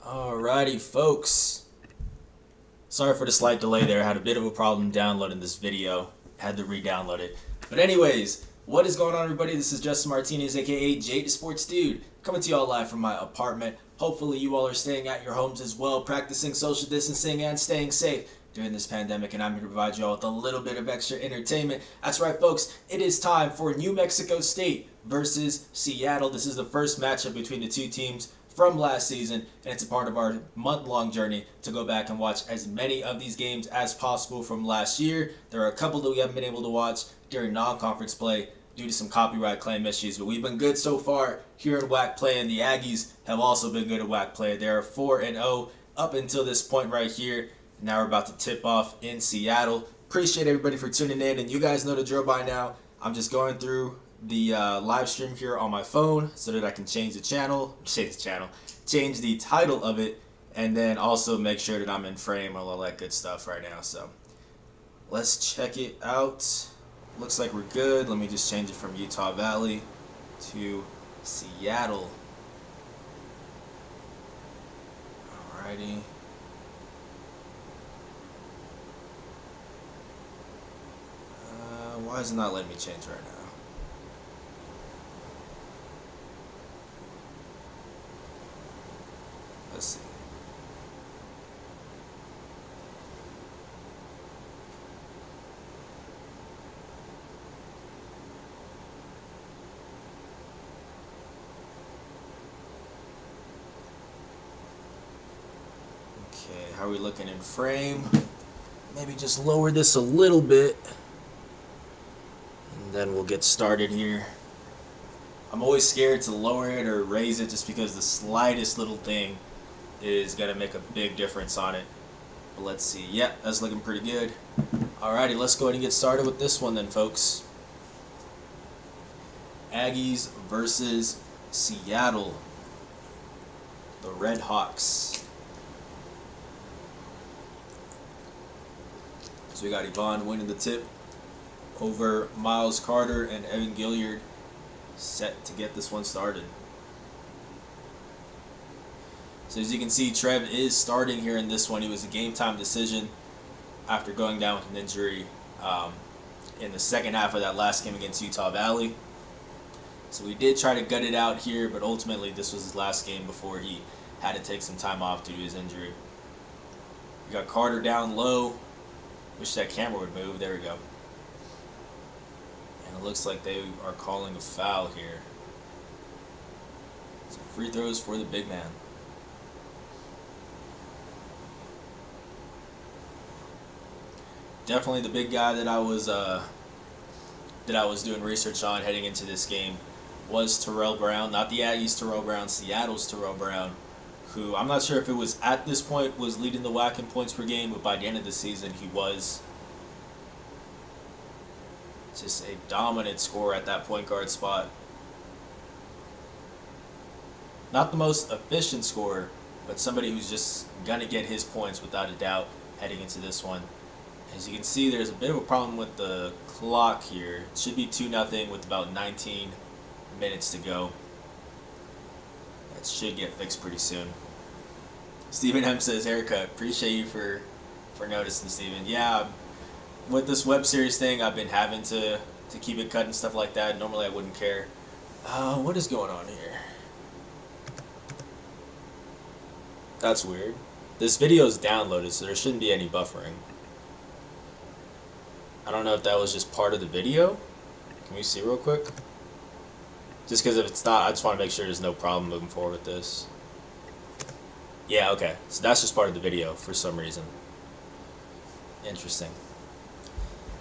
Alrighty, folks. Sorry for the slight delay there. I had a bit of a problem downloading this video. Had to re-download it. But anyways, what is going on, everybody? This is Justin Martinez, aka Jade the Sports Dude, coming to y'all live from my apartment. Hopefully you all are staying at your homes as well, practicing social distancing and staying safe during this pandemic, and I'm here to provide you all with a little bit of extra entertainment. That's right, folks. It is time for New Mexico State versus Seattle. This is the first matchup between the two teams from last season, and it's a part of our month-long journey to go back and watch as many of these games as possible from last year. There are a couple that we haven't been able to watch during non-conference play due to some copyright claim issues, but we've been good so far here in WAC play, and the Aggies have also been good at WAC play. They are 4-0 up until this point right here. Now we're about to tip off in Seattle. Appreciate everybody for tuning in, and you guys know the drill by now. I'm just going through the live stream here on my phone so that I can change the title of it, and then also make sure that I'm in frame, all that good stuff right now. So let's check it out. Looks like we're good. Let me just change it from Utah Valley to Seattle. Alrighty. Why is it not letting me change right now? Let's see. Okay, how are we looking in frame? Maybe just lower this a little bit, and then we'll get started here. I'm always scared to lower it or raise it just because the slightest little thing is going to make a big difference on it. But let's see. Yep, that's looking pretty good. Alrighty, let's go ahead and get started with this one then, folks. Aggies versus Seattle. The Red Hawks. So we got Yvonne winning the tip over Miles Carter and Evan Gilliard, set to get this one started. So as you can see, Trev is starting here in this one. He was a game time decision after going down with an injury in the second half of that last game against Utah Valley. So we did try to gut it out here, but ultimately this was his last game before he had to take some time off due to his injury. We got Carter down low. Wish that camera would move. There we go. And it looks like they are calling a foul here. So free throws for the big man. Definitely the big guy that I was doing research on heading into this game was Terrell Brown. Not the Aggies' Terrell Brown, Seattle's Terrell Brown, who I'm not sure if it was at this point was leading the WAC in points per game, but by the end of the season he was. Just a dominant scorer at that point guard spot. Not the most efficient scorer, but somebody who's just going to get his points without a doubt heading into this one. As you can see, there's a bit of a problem with the clock here. It should be 2-0 with about 19 minutes to go. That should get fixed pretty soon. Stephen M says, haircut. Appreciate you for noticing, Stephen. Yeah, with this web series thing, I've been having to keep it cut and stuff like that. Normally I wouldn't care. What is going on here? That's weird. This video is downloaded, so there shouldn't be any buffering. I don't know if that was just part of the video. Can we see real quick? Just because if it's not, I just want to make sure there's no problem moving forward with this. Yeah, okay. So that's just part of the video for some reason. Interesting.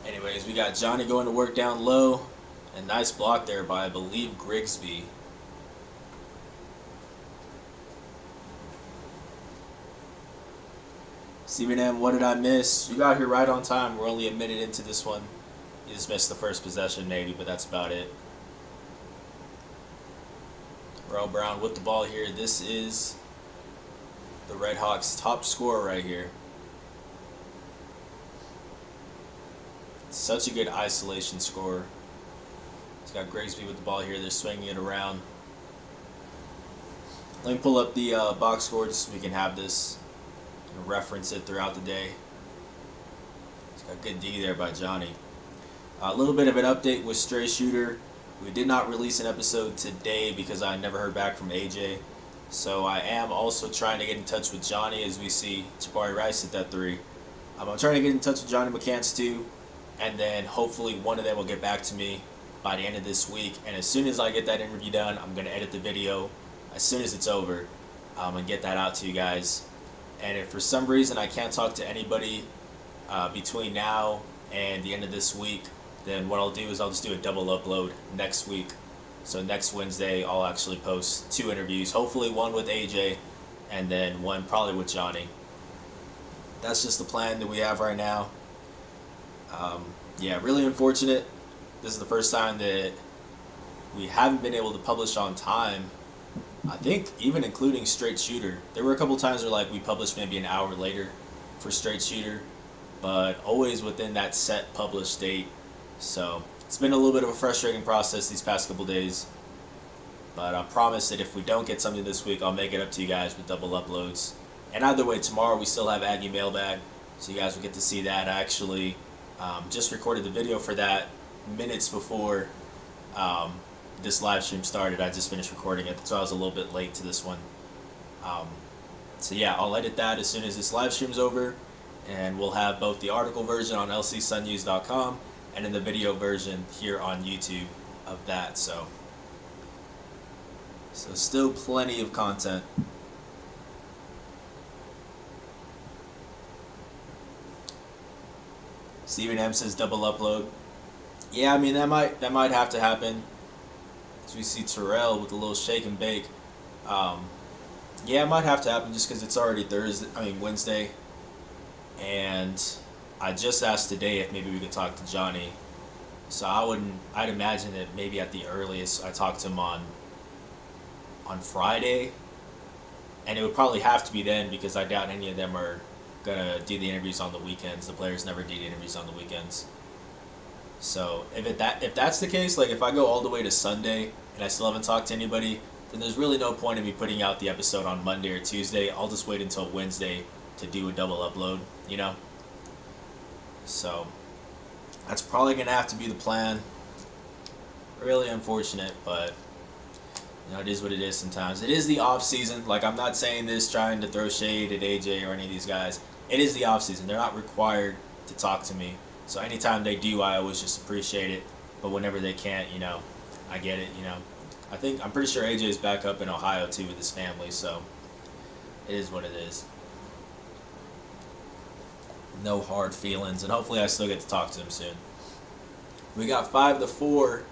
Anyways, we got Johnny going to work down low. And nice block there by, I believe, Grigsby. Stephen M, what did I miss? You got here right on time. We're only a minute into this one. You just missed the first possession maybe, but that's about it. Terrell Brown with the ball here. This is the Red Hawks' top scorer right here. Such a good isolation scorer. He's got Grigsby with the ball here. They're swinging it around. Let me pull up the box score just so we can have this and reference it throughout the day. It's got a good D there by Johnny. A little bit of an update with Stray Shooter. We did not release an episode today because I never heard back from AJ. So I am also trying to get in touch with Johnny as we see Jabari Rice hit that three. I'm trying to get in touch with Johnny McCants too, and then hopefully one of them will get back to me by the end of this week. And as soon as I get that interview done, I'm going to edit the video as soon as it's over and get that out to you guys. And if for some reason I can't talk to anybody between now and the end of this week, then what I'll do is I'll just do a double upload next week. So next Wednesday I'll actually post 2 interviews, hopefully one with AJ and then one probably with Johnny. That's just the plan that we have right now. Yeah, really unfortunate. This is the first time that we haven't been able to publish on time. I think even including Straight Shooter. There were a couple times where like we published maybe an hour later for Straight Shooter, but always within that set published date. So it's been a little bit of a frustrating process these past couple days. But I promise that if we don't get something this week, I'll make it up to you guys with double uploads. And either way, tomorrow we still have Aggie Mailbag, so you guys will get to see that. I actually just recorded the video for that minutes before this live stream started. I just finished recording it, so I was a little bit late to this one. So yeah, I'll edit that as soon as this live stream's over, and we'll have both the article version on lcsunnews.com and then the video version here on YouTube of that. So still plenty of content. Steven M says double upload. Yeah, I mean that might have to happen. As we see Terrell with a little shake and bake. Yeah, it might have to happen just because it's already Wednesday. And I just asked today if maybe we could talk to Johnny. So I'd imagine that maybe at the earliest I talk to him on Friday. And it would probably have to be then because I doubt any of them are gonna do the interviews on the weekends. The players never do the interviews on the weekends. So if that's the case, like if I go all the way to Sunday and I still haven't talked to anybody, then there's really no point in me putting out the episode on Monday or Tuesday. I'll just wait until Wednesday to do a double upload, you know? So that's probably gonna have to be the plan. Really unfortunate, but you know, it is what it is sometimes. It is the off season. Like, I'm not saying this trying to throw shade at AJ or any of these guys. It is the off season. They're not required to talk to me. So anytime they do, I always just appreciate it. But whenever they can't, you know, I get it, you know. I'm pretty sure AJ is back up in Ohio too with his family, so it is what it is. No hard feelings, and hopefully I still get to talk to him soon. We got 5-4.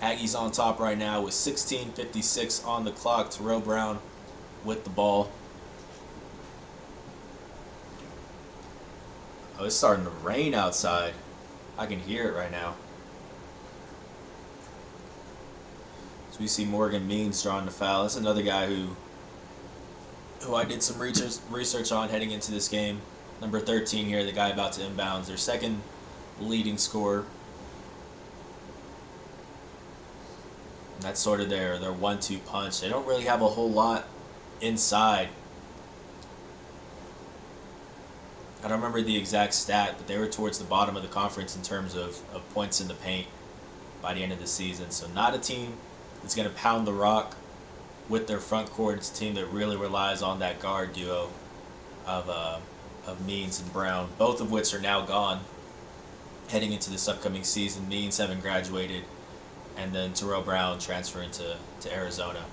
Aggies on top right now with 16:56 on the clock. Terrell Brown with the ball. Oh, it's starting to rain outside. I can hear it right now. So we see Morgan Means drawing the foul. That's another guy who I did some research on heading into this game. Number 13 here, the guy about to inbounds. Their second leading scorer. And that's sort of their 1-2 punch. They don't really have a whole lot inside. I don't remember the exact stat, but they were towards the bottom of the conference in terms of points in the paint by the end of the season. So not a team that's going to pound the rock with their front court. It's a team that really relies on that guard duo of Means and Brown, both of which are now gone heading into this upcoming season. Means having graduated, and then Terrell Brown transferring to Arizona.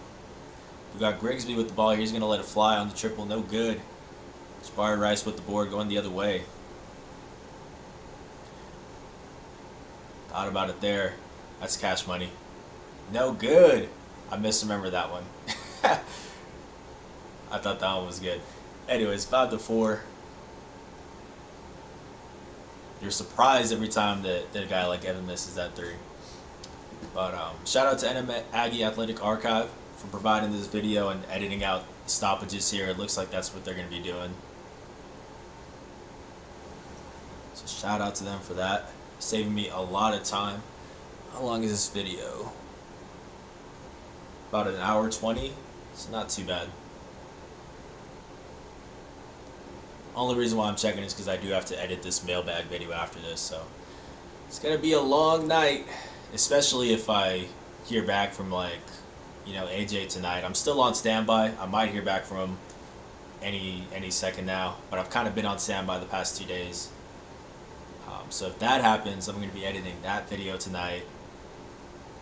We got Grigsby with the ball here. He's going to let it fly on the triple. No good. Jabari Rice with the board going the other way. Thought about it there. That's cash money. No good. I misremember that one. I thought that one was good. Anyways, 5-4. You're surprised every time that a guy like Evan misses that three. But shout out to NM Aggie Athletic Archive for providing this video and editing out stoppages here. It looks like that's what they're going to be doing. So shout out to them for that. Saving me a lot of time. How long is this video? About an hour 20. It's not too bad. Only reason why I'm checking is because I do have to edit this mailbag video after this, so it's gonna be a long night, especially if I hear back from AJ tonight. I'm still on standby. I might hear back from him any second now, but I've kind of been on standby the past 2 days. So if that happens, I'm going to be editing that video tonight,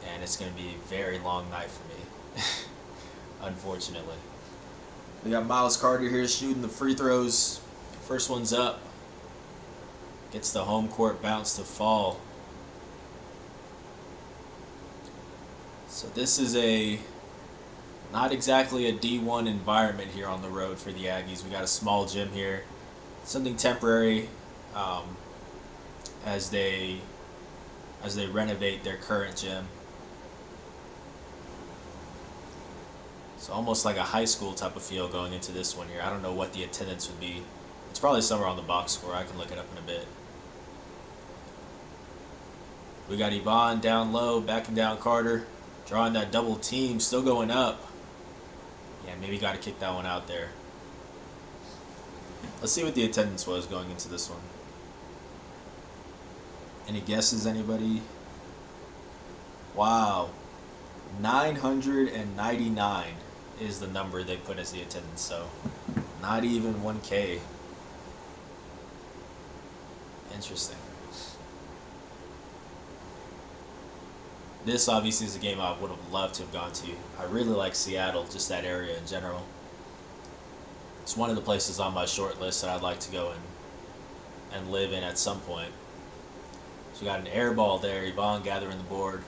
and it's going to be a very long night for me, unfortunately. We got Miles Carter here shooting the free throws. First one's up. Gets the home court bounce to fall. So this is not exactly a D1 environment here on the road for the Aggies. We got a small gym here. Something temporary as they renovate their current gym. It's almost like a high school type of feel going into this one here. I don't know what the attendance would be. It's probably somewhere on the box score. I can look it up in a bit. We got Yvonne down low, backing down Carter, drawing that double team, still going up. Yeah, maybe got to kick that one out there. Let's see what the attendance was going into this one. Any guesses, anybody? Wow. 999 is the number they put as the attendance, so not even 1K. Interesting. This obviously is a game I would have loved to have gone to. I really like Seattle, just that area in general. It's one of the places on my short list that I'd like to go and live in at some point. So we got an air ball there, Yvonne gathering the board.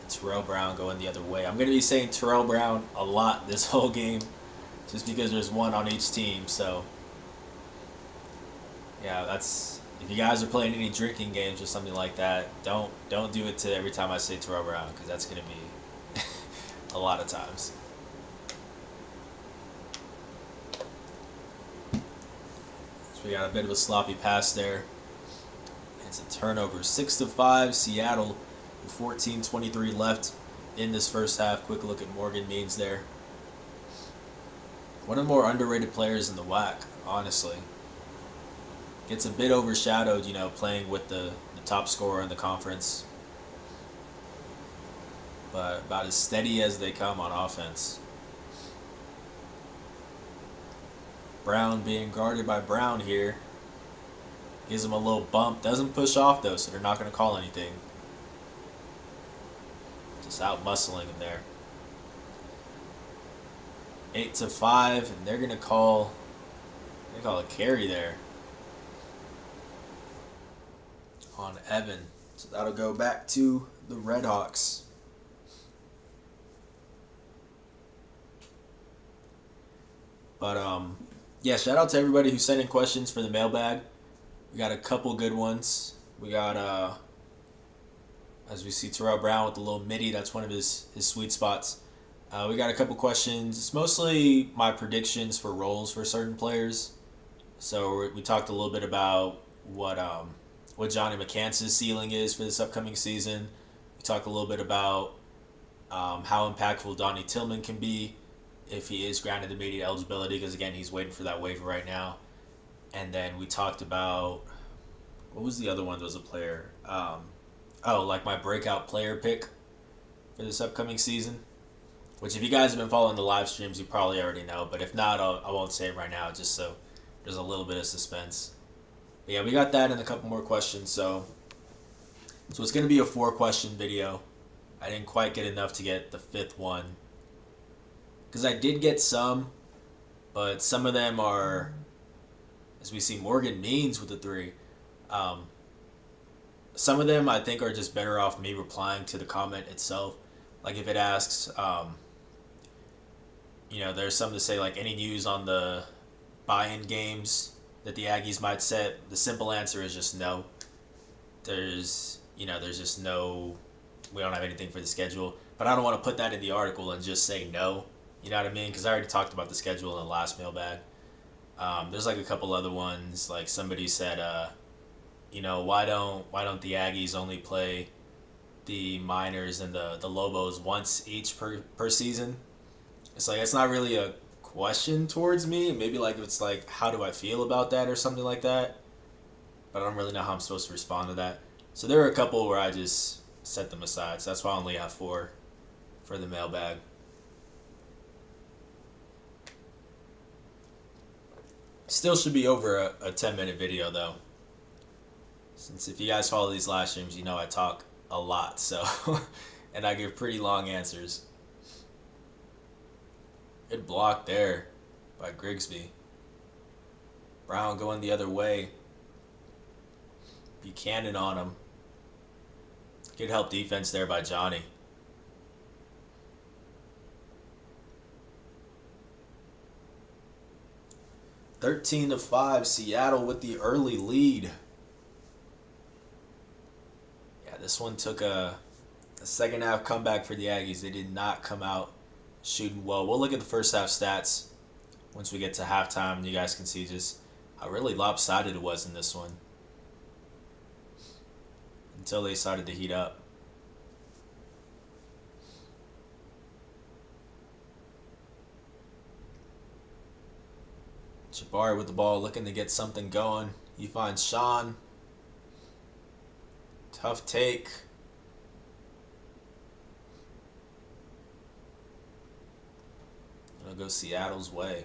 And Terrell Brown going the other way. I'm going to be saying Terrell Brown a lot this whole game, just because there's one on each team. So yeah, that's, if you guys are playing any drinking games or something like that, don't do it to every time I say Terrell Brown, because that's going to be a lot of times. So we got a bit of a sloppy pass there. It's a turnover, 6-5, Seattle, with 14:23 left in this first half. Quick look at Morgan Means there. One of the more underrated players in the WAC, honestly. Gets a bit overshadowed, playing with the top scorer in the conference. But about as steady as they come on offense. Brown being guarded by Brown here. Gives him a little bump. Doesn't push off, though, so they're not going to call anything. Just out muscling him there. 8-5, and they're going to call a carry there on Evan. So that'll go back to the Redhawks. But, yeah, shout out to everybody who sent in questions for the mailbag. We got a couple good ones. We got, as we see, Terrell Brown with the little midi. That's one of his sweet spots. We got a couple questions. It's mostly my predictions for roles for certain players. So we talked a little bit about what Johnny McCants' ceiling is for this upcoming season. We talked a little bit about how impactful Donnie Tillman can be if he is granted immediate eligibility, because, again, he's waiting for that waiver right now. And then we talked about, what was the other one that was a player? Like my breakout player pick for this upcoming season. Which, if you guys have been following the live streams, you probably already know. But if not, I won't say it right now, just so there's a little bit of suspense. But yeah, we got that and a couple more questions. So it's going to be a 4-question video. I didn't quite get enough to get the 5th one. Because I did get some, but some of them are, as we see, Morgan Means with the 3. Some of them I think are just better off me replying to the comment itself. Like if it asks, there's some to say like any news on the buy-in games that the Aggies might set. The simple answer is just no. There's just no, we don't have anything for the schedule. But I don't want to put that in the article and just say no. You know what I mean? Because I already talked about the schedule in the last mailbag. There's like a couple other ones. Like somebody said, why don't the Aggies only play the Miners and the Lobos once each per season? It's like, it's not really a question towards me. Maybe like it's like, how do I feel about that or something like that. But I don't really know how I'm supposed to respond to that. So there are a couple where I just set them aside. So that's why I only have 4 for the mailbag. Still should be over a 10-minute video though. Since if you guys follow these live streams, you know I talk a lot, so and I give pretty long answers. Good block there by Grigsby. Brown going the other way. Buchanan on him. Good help defense there by Johnny. Thirteen to 5, Seattle with the early lead. Yeah, this one took a second half comeback for the Aggies. They did not come out shooting well. We'll look at the first half stats once we get to halftime. You guys can see just how really lopsided it was in this one. Until they started to heat up. Jabari with the ball, looking to get something going. He finds Sean. Tough take. It'll go Seattle's way.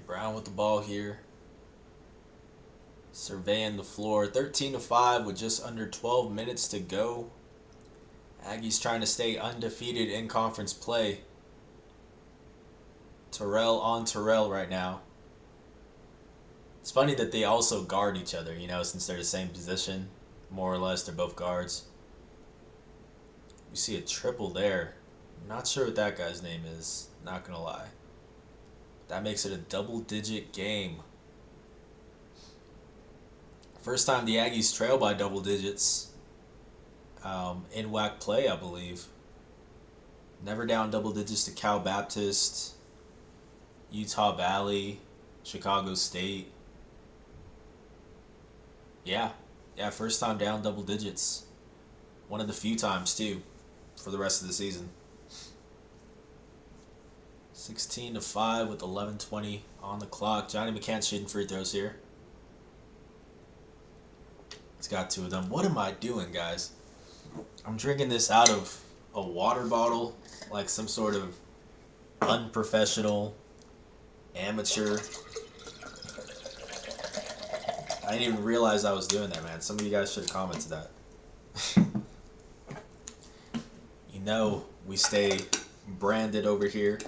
Brown with the ball here. Surveying the floor. 13 to 5 with just under 12 minutes to go. Aggies trying to stay undefeated in conference play. Terrell on Terrell right now. It's funny that they also guard each other, you know, since they're the same position. More or less, they're both guards. We see a triple there. Not sure what that guy's name is. Not gonna lie. That makes it a double-digit game. First time the Aggies trail by double digits in WAC play, I believe. Never down double digits to Cal Baptist, Utah Valley, Chicago State. Yeah, first time down double digits. One of the few times, too, for the rest of the season. 16 to 5 with 11:20 on the clock. Johnny McCann's shooting free throws here. He's got 2 of them. What am I doing, guys? I'm drinking this out of a water bottle, like some sort of unprofessional amateur. I didn't even realize I was doing that, man. Some of you guys should have commented that. You know, we stay branded over here.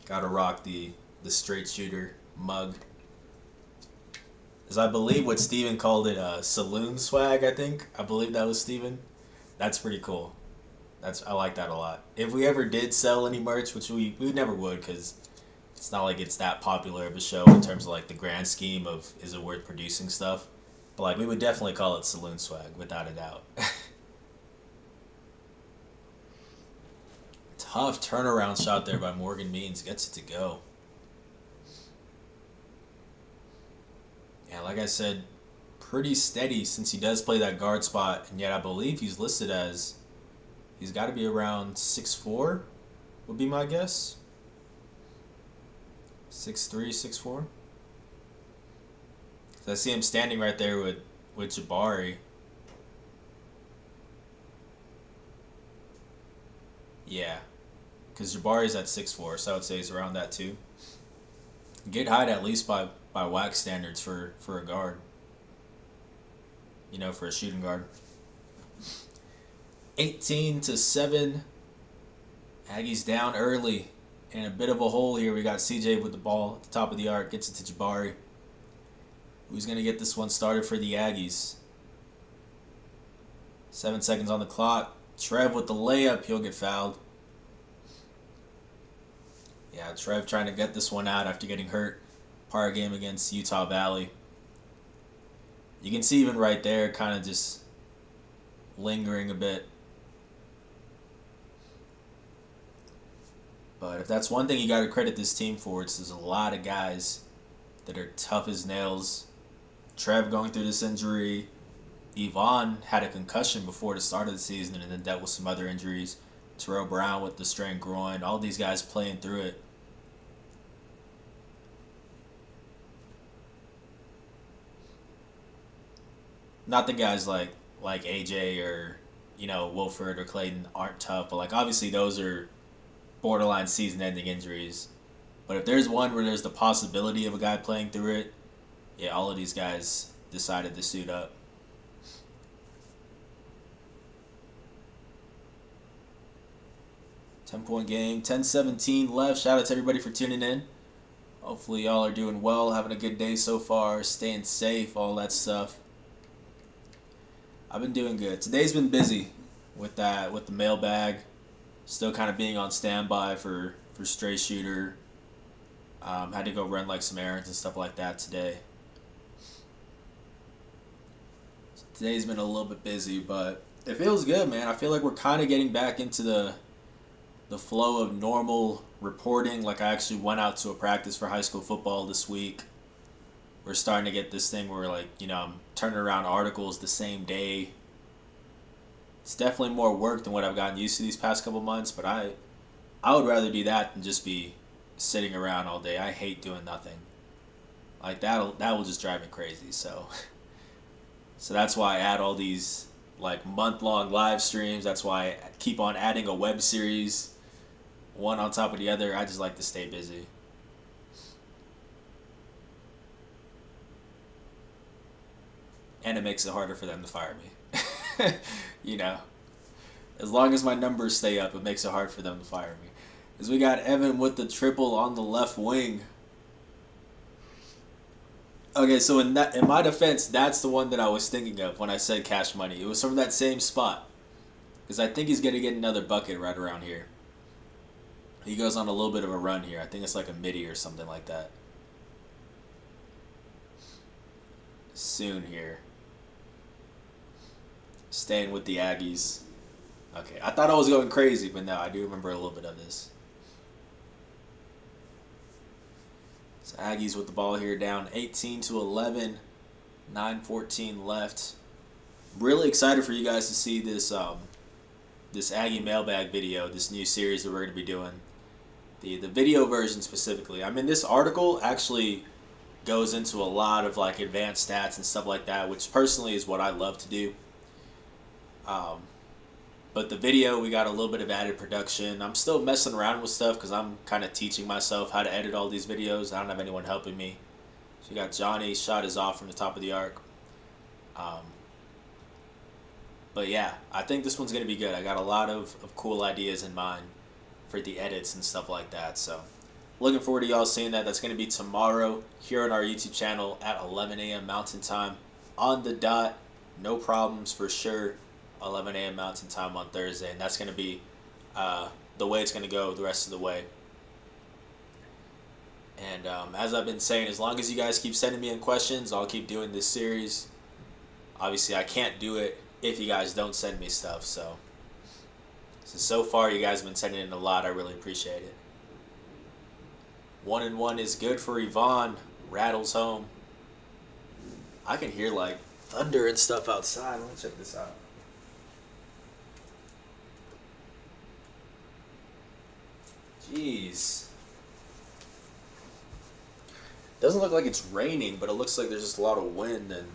Gotta rock the straight shooter mug. As I believe what Steven called it, saloon swag, I think. I believe that was Steven. That's pretty cool. I like that a lot. If we ever did sell any merch, which we never would, because it's not like it's that popular of a show in terms of like the grand scheme of is it worth producing stuff. But like we would definitely call it saloon swag, without a doubt. Tough turnaround shot there by Morgan Means. Gets it to go. Yeah, like I said, pretty steady since he does play that guard spot. And yet I believe he's listed as, he's got to be around 6'4", would be my guess. 6'3", 6'4". I see him standing right there with Jabari. Yeah. Because Jabari's at 6'4", so I would say he's around that too. Good height at least by WAC standards for a guard. You know, for a shooting guard. 18 to 7. Aggies down early. In a bit of a hole here. We got CJ with the ball at the top of the arc. Gets it to Jabari. Who's going to get this one started for the Aggies? 7 seconds on the clock. Trev with the layup. He'll get fouled. Yeah, Trev trying to get this one out after getting hurt. Prior game against Utah Valley. You can see even right there, kind of just lingering a bit. But if that's one thing you got to credit this team for, it's there's a lot of guys that are tough as nails. Trev going through this injury. Yvonne had a concussion before the start of the season and then dealt with some other injuries. Terrell Brown with the strained groin. All these guys playing through it. Not the guys like AJ or Wolford or Clayton aren't tough, but like obviously those are borderline season-ending injuries. But if there's one where there's the possibility of a guy playing through it, yeah, all of these guys decided to suit up. Ten-point game, 10-17 left. Shout out to everybody for tuning in. Hopefully y'all are doing well, having a good day so far, staying safe, all that stuff. I've been doing good. Today's been busy with the mailbag. Still kind of being on standby for Stray Shooter. Had to go run like some errands and stuff like that today. So today's been a little bit busy, but it feels good, man. I feel like we're kind of getting back into the flow of normal reporting. Like I actually went out to a practice for high school football this week. We're starting to get this thing where I'm turning around articles the same day. It's definitely more work than what I've gotten used to these past couple months, but I would rather do that than just be sitting around all day. I hate doing nothing. Like that will just drive me crazy. So that's why I add all these like month-long live streams. That's why I keep on adding a web series, one on top of the other. I just like to stay busy. And it makes it harder for them to fire me. As long as my numbers stay up, it makes it hard for them to fire me. As we got Evan with the triple on the left wing. Okay, so in my defense, that's the one that I was thinking of when I said Cash Money. It was from that same spot. Because I think he's going to get another bucket right around here. He goes on a little bit of a run here. I think it's like a midi or something like that. Soon here. Staying with the Aggies. Okay, I thought I was going crazy, but no, I do remember a little bit of this. So Aggies with the ball here, down 18-11, 9:14 left. Really excited for you guys to see this this Aggie mailbag video, this new series that we're going to be doing. The video version specifically. I mean, this article actually goes into a lot of like advanced stats and stuff like that, which personally is what I love to do. But the video, we got a little bit of added production. I'm still messing around with stuff because I'm kind of teaching myself how to edit all these videos. I don't have anyone helping me. So you got Johnny, shot is off from the top of the arc. But yeah, I think this one's going to be good. I got a lot of cool ideas in mind for the edits and stuff like that. So looking forward to y'all seeing that. That's going to be tomorrow here on our YouTube channel at 11 a.m. Mountain Time. On the dot, no problems for sure. 11 a.m. Mountain Time on Thursday, and that's going to be the way it's going to go the rest of the way. And as I've been saying, as long as you guys keep sending me in questions, I'll keep doing this series. Obviously, I can't do it if you guys don't send me stuff, so far you guys have been sending in a lot. I really appreciate it. 1-1 is good for Yvonne. Rattles home. I can hear like thunder and stuff outside. Let me check this out. Jeez. Doesn't look like it's raining, but it looks like there's just a lot of wind and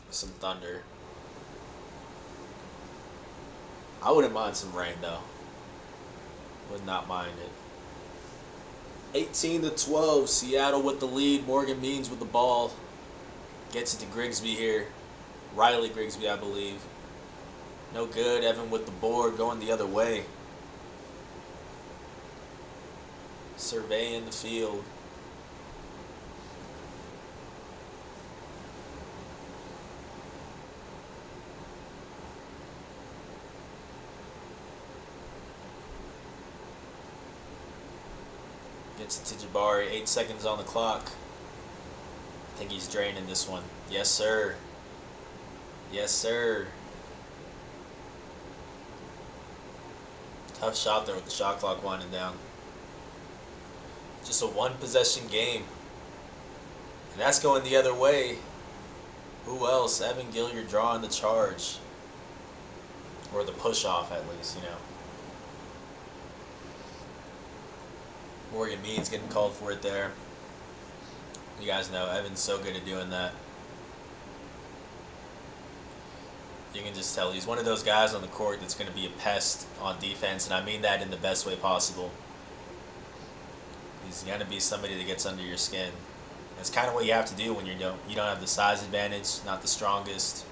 some thunder. I wouldn't mind some rain though. Would not mind it. 18-12, Seattle with the lead. Morgan Means with the ball. Gets it to Grigsby here. Riley Grigsby, I believe. No good. Evan with the board, going the other way. Surveying the field. Gets it to Jabari. 8 seconds on the clock. I think he's draining this one. Yes, sir. Yes, sir. Tough shot there with the shot clock winding down. Just a one possession game. And that's going the other way. Who else? Evan Gilliard drawing the charge. Or the push off, at least, you know. Morgan Mead's getting called for it there. You guys know Evan's so good at doing that. You can just tell he's one of those guys on the court that's going to be a pest on defense, and I mean that in the best way possible. He's going to be somebody that gets under your skin. That's kind of what you have to do when you don't have the size advantage, not the strongest.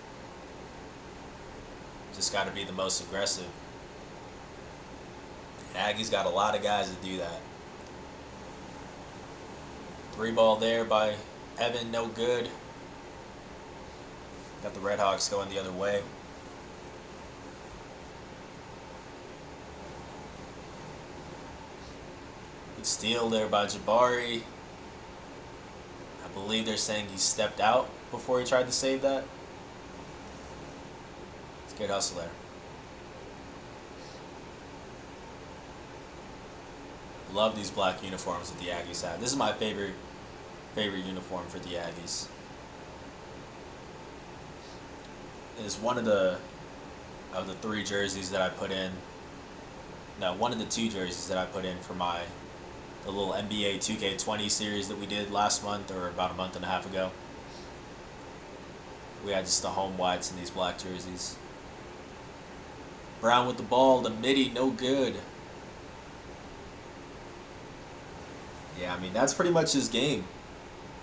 Just got to be the most aggressive. And Aggie's got a lot of guys that do that. 3 ball there by Evan, no good. Got the Redhawks going the other way. Good steal there by Jabari. I believe they're saying he stepped out before he tried to save that. It's a good hustle there. Love these black uniforms that the Aggies have. This is my favorite uniform for the Aggies. Is one of the 3 jerseys that I put in. No, one of the 2 jerseys that I put in for the little NBA 2K20 series that we did last month, or about a month and a half ago. We had just the home whites in these black jerseys. Brown with the ball, the midi, no good. Yeah, I mean, that's pretty much his game.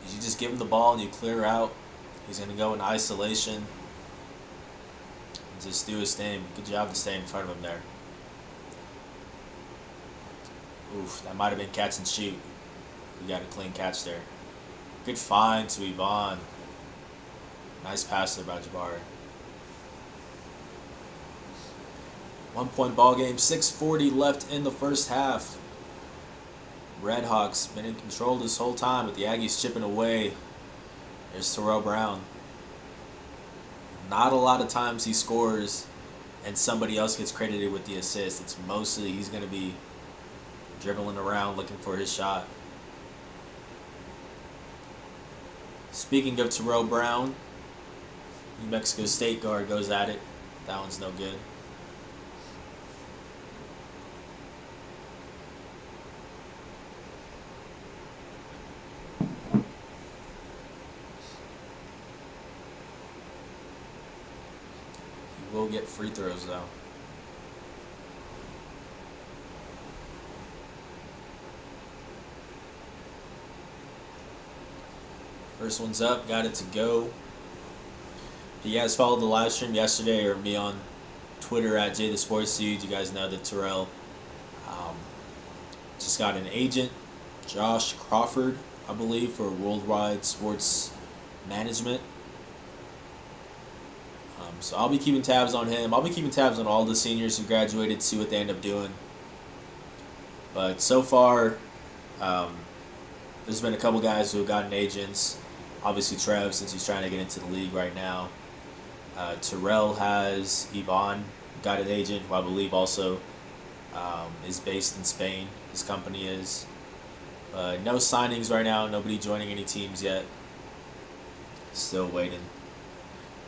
You just give him the ball and you clear out. He's going to go in isolation and just do his thing. Good job to stay in front of him there. Oof, that might have been catch and shoot. We got a clean catch there. Good find to Yvonne. Nice pass there by Jabari. 1-point ball game, 6:40 left in the first half. Redhawks been in control this whole time, but the Aggies chipping away. There's Terrell Brown. Not a lot of times he scores and somebody else gets credited with the assist. It's mostly he's going to be dribbling around looking for his shot. Speaking of Terrell Brown, New Mexico State guard goes at it. That one's no good. Will get free throws though. First one's up, got it to go. If you guys followed the live stream yesterday or me on Twitter at JTheSportsDude, you guys know that Terrell just got an agent, Josh Crawford, I believe, for Worldwide Sports Management. So I'll be keeping tabs on him. I'll be keeping tabs on all the seniors who graduated, see what they end up doing. But so far, there's been a couple guys who have gotten agents. Obviously Trev, since he's trying to get into the league right now. Terrell has Yvonne, got an agent, who I believe also is based in Spain. His company is. No signings right now. Nobody joining any teams yet. Still waiting.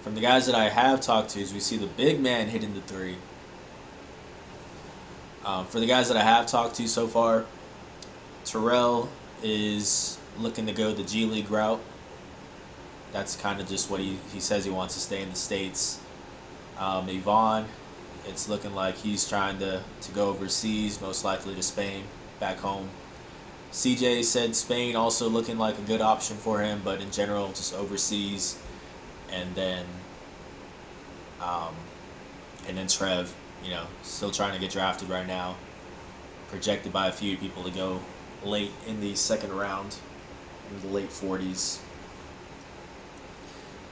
From the guys that I have talked to, is we see the big man hitting the 3. For the guys that I have talked to so far, Terrell is looking to go the G League route. That's kind of just what he says he wants to stay in the States. Yvonne, it's looking like he's trying to go overseas, most likely to Spain, back home. CJ said Spain also looking like a good option for him, but in general, just overseas. And then Trev, still trying to get drafted right now. Projected by a few people to go late in the second round, in the late 40s.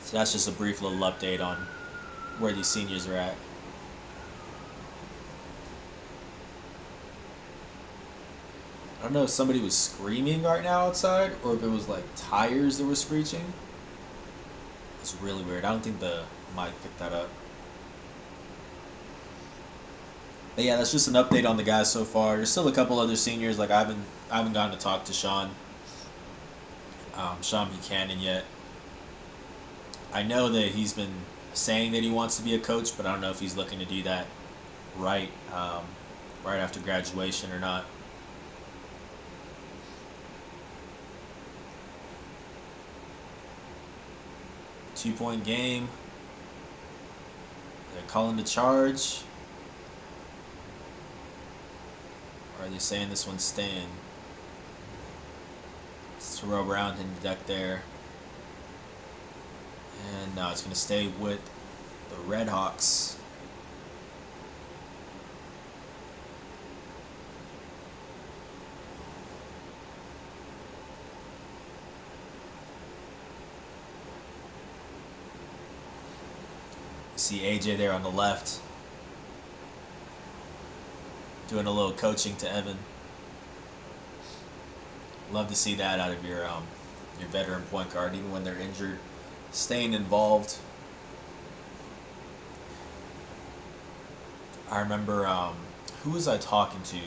So that's just a brief little update on where these seniors are at. I don't know if somebody was screaming right now outside or if it was like tires that were screeching. It's really weird. I don't think the mic picked that up. But yeah, that's just an update on the guys so far. There's still a couple other seniors. Like I haven't gotten to talk to Sean Buchanan yet. I know that he's been saying that he wants to be a coach, but I don't know if he's looking to do that right right after graduation or not. Two-point game. They're calling the charge. Or are they saying this one's staying? It's Terrell Brown in the deck there. And no, it's going to stay with the Red Hawks. See AJ there on the left doing a little coaching to Evan. Love to see that out of your veteran point guard, even when they're injured, staying involved. I remember who was I talking to?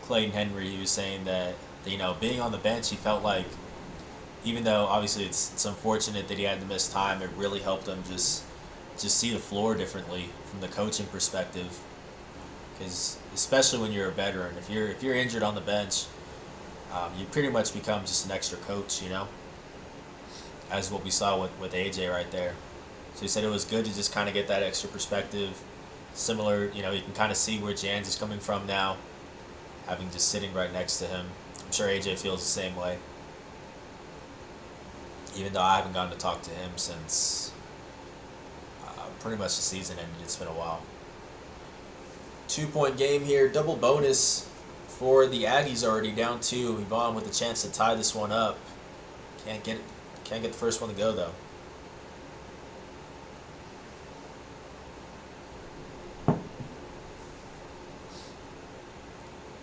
Clayton Henry. He was saying that being on the bench, he felt like, even though obviously it's unfortunate that he had to miss time, it really helped him just see the floor differently from the coaching perspective. Because especially when you're a veteran, if you're injured on the bench, you pretty much become just an extra coach, as what we saw with AJ right there. So he said it was good to just kind of get that extra perspective. Similar, you can kind of see where Jans is coming from now, having just sitting right next to him. I'm sure AJ feels the same way. Even though I haven't gotten to talk to him since pretty much the season ended. It's been a while. 2-point game here. Double bonus for the Aggies, already down 2. Yvonne with a chance to tie this one up. Can't get the first one to go, though.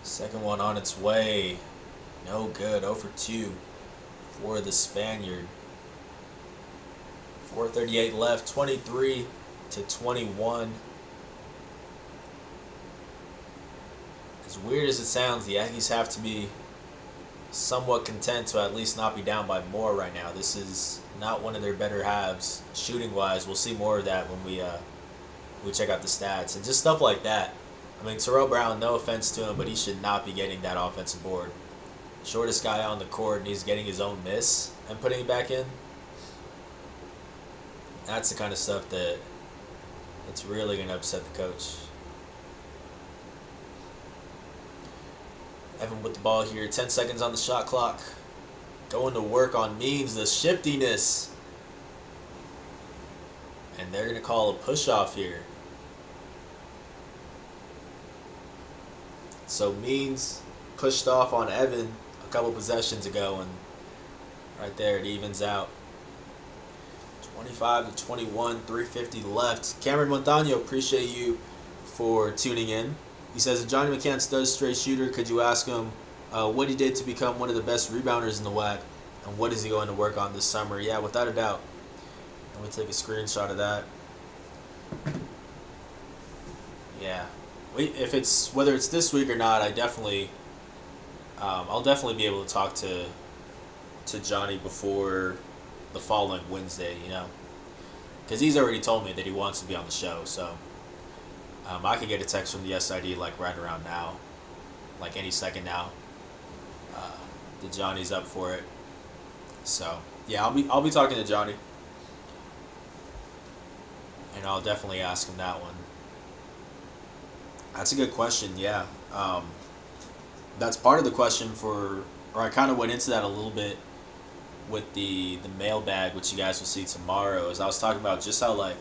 Second one on its way. No good. 0 for 2 for the Spaniard. 4:38 left, 23-21. As weird as it sounds, the Aggies have to be somewhat content to at least not be down by more right now. This is not one of their better halves, shooting-wise. We'll see more of that when we check out the stats. And just stuff like that. I mean, Terrell Brown, no offense to him, but he should not be getting that offensive board. Shortest guy on the court, and he's getting his own miss and putting it back in. That's the kind of stuff that's really going to upset the coach. Evan with the ball here. 10 seconds on the shot clock. Going to work on Means, the shiftiness. And they're going to call a push-off here. So Means pushed off on Evan a couple possessions ago, and right there it evens out. 25-21, 3:50 left. Cameron Montano, appreciate you for tuning in. He says, if Johnny McCants does straight shooter, could you ask him what he did to become one of the best rebounders in the WAC, and what is he going to work on this summer? Yeah, without a doubt. Let me take a screenshot of that. Yeah. Whether it's this week or not, I'll definitely be able to talk to Johnny before the following Wednesday, because he's already told me that he wants to be on the show. So I could get a text from the SID like right around now, like any second now. That Johnny's up for it. So yeah, I'll be talking to Johnny, and I'll definitely ask him that one. That's a good question. Yeah, that's part of the question or I kind of went into that a little bit with the mailbag, which you guys will see tomorrow. As I was talking about just how, like,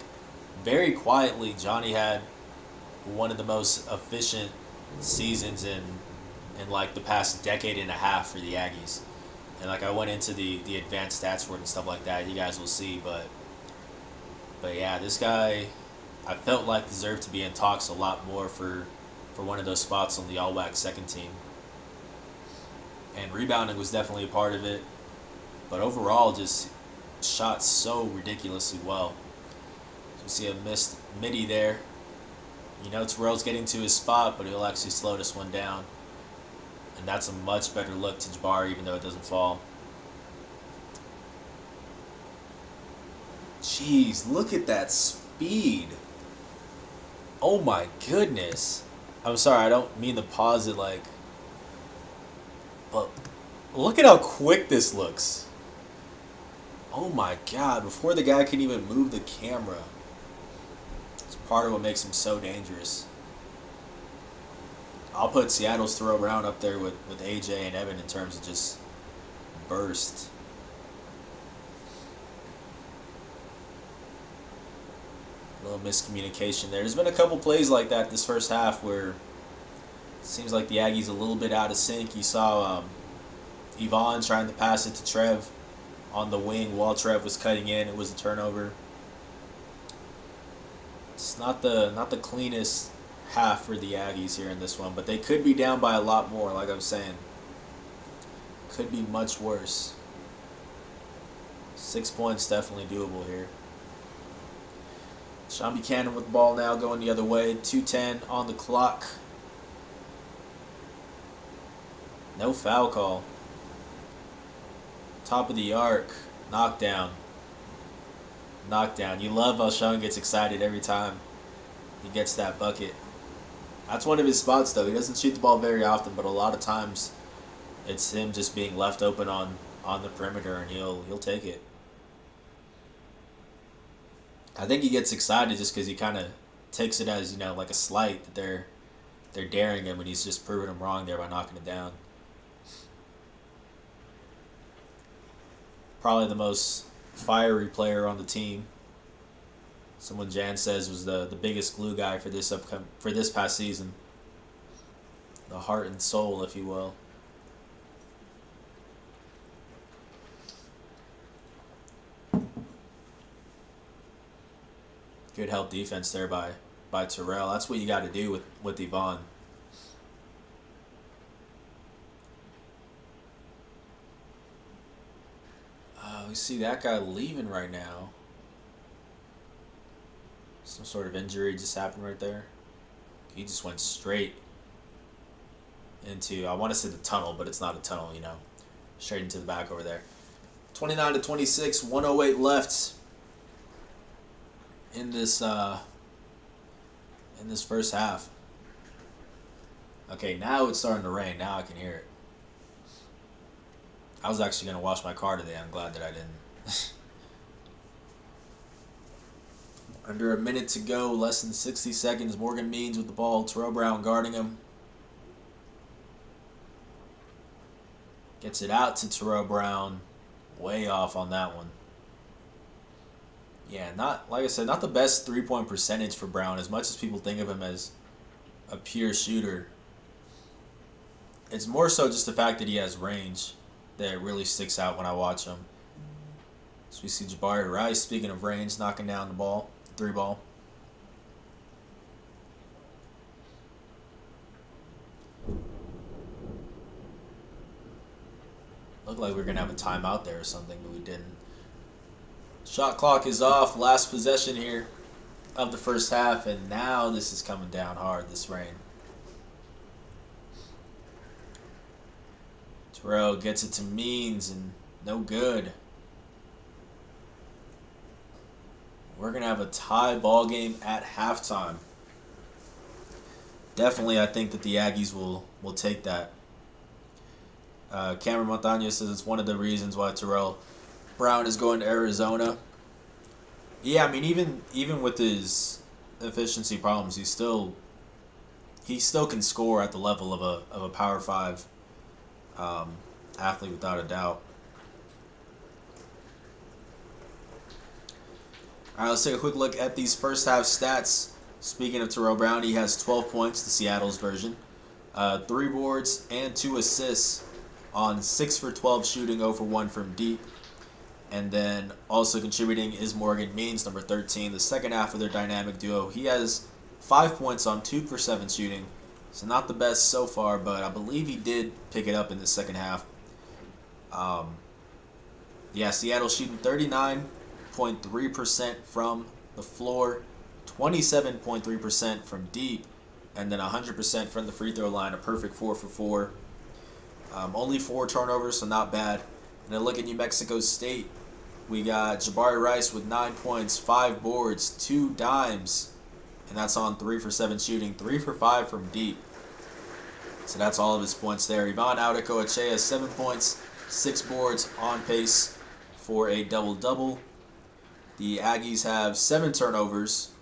very quietly Johnny had one of the most efficient seasons in like the past decade and a half for the Aggies. And like I went into the advanced stats for it and stuff like that. You guys will see, but yeah, this guy I felt like deserved to be in talks a lot more for one of those spots on the All-WAC second team. And rebounding was definitely a part of it. But overall, just shot so ridiculously well. So you see a missed midi there. You know Terrell's getting to his spot, but he'll actually slow this one down. And that's a much better look to Jabari, even though it doesn't fall. Jeez, look at that speed. Oh my goodness. I'm sorry, I don't mean to pause it like... But look at how quick this looks. Oh my god, before the guy can even move the camera. It's part of what makes him so dangerous. I'll put Seattle's throw around up there with AJ and Evan in terms of just burst. A little miscommunication there. There's been a couple plays like that this first half where it seems like the Aggies a little bit out of sync. You saw Yvonne trying to pass it to Trev on the wing while Trev was cutting in. It was a turnover. It's not the cleanest half for the Aggies here in this one, but they could be down by a lot more, like I was saying. Could be much worse. 6 points definitely doable here. Sean Buchanan with the ball now going the other way. 2:10 on the clock. No foul call. Top of the arc. Knockdown. Knockdown. You love how Sean gets excited every time he gets that bucket. That's one of his spots, though. He doesn't shoot the ball very often, but a lot of times it's him just being left open on the perimeter, and he'll take it. I think he gets excited just because he kind of takes it as, like a slight that they're daring him, and he's just proving him wrong there by knocking it down. Probably the most fiery player on the team. Someone Jan says was the biggest glue guy for this past season. The heart and soul, if you will. Good help defense there by Terrell. That's what you got to do with Yvonne. We see that guy leaving right now. Some sort of injury just happened right there. He just went straight into, I want to say the tunnel, but it's not a tunnel, Straight into the back over there. 29-26, 1:08 left in this first half. Okay, now it's starting to rain. Now I can hear it. I was actually going to wash my car today. I'm glad that I didn't. Under a minute to go, less than 60 seconds. Morgan Means with the ball. Terrell Brown guarding him. Gets it out to Terrell Brown. Way off on that one. Yeah, like I said, not the best three-point percentage for Brown. As much as people think of him as a pure shooter, it's more so just the fact that he has range that really sticks out when I watch him. So we see Jabari Rice, speaking of range, knocking down the ball, three ball. Looked like we were going to have a timeout there or something, but we didn't. Shot clock is off. Last possession here of the first half, and now this is coming down hard, this rain. Terrell gets it to Means, and no good. We're going to have a tie ball game at halftime. Definitely, I think that the Aggies will take that. Cameron Montañez says it's one of the reasons why Terrell Brown is going to Arizona. Yeah, I mean, even with his efficiency problems, he still can score at the level of a Power 5 athlete without a doubt. All right, let's take a quick look at these first half stats. Speaking of Terrell Brown, he has 12 points, the Seattle's version, 3 boards and 2 assists on 6 for 12 shooting, 0 for 1 from deep. And then also contributing is Morgan Means, number 13, the second half of their dynamic duo. He has 5 points on 2 for 7 shooting. So not the best so far, but I believe he did pick it up in the second half. Yeah, Seattle shooting 39.3% from the floor, 27.3% from deep, and then 100% from the free throw line. A perfect 4 for 4. Only 4 turnovers, so not bad. And then look at New Mexico State. We got Jabari Rice with 9 points, 5 boards, 2 dimes, and that's on 3 for 7 shooting, 3 for 5 from deep. So that's all of his points there. Ivan Audeko-Achea, 7 points, 6 boards, on pace for a double-double. The Aggies have 7 turnovers,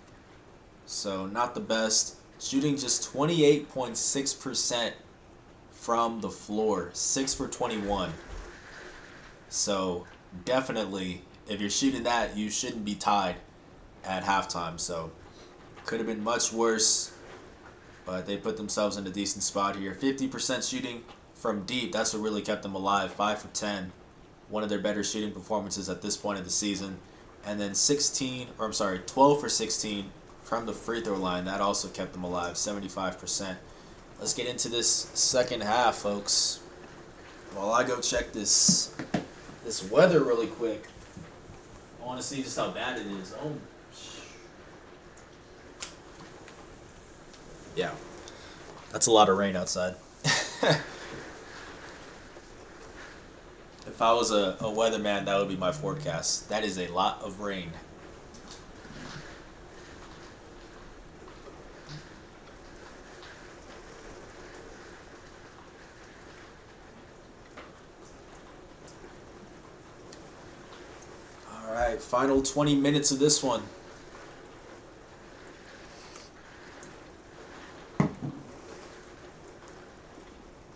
so not the best. Shooting just 28.6% from the floor, 6 for 21. So definitely, if you're shooting that, you shouldn't be tied at halftime. So could have been much worse, but they put themselves in a decent spot here. 50% shooting from deep. That's what really kept them alive. 5 for 10. One of their better shooting performances at this point of the season. And then 12 for 16 from the free throw line. That also kept them alive. 75%. Let's get into this second half, folks. While I go check this weather really quick. I want to see just how bad it is. Oh, yeah. That's a lot of rain outside. If I was a weatherman, that would be my forecast. That is a lot of rain. All right, final 20 minutes of this one.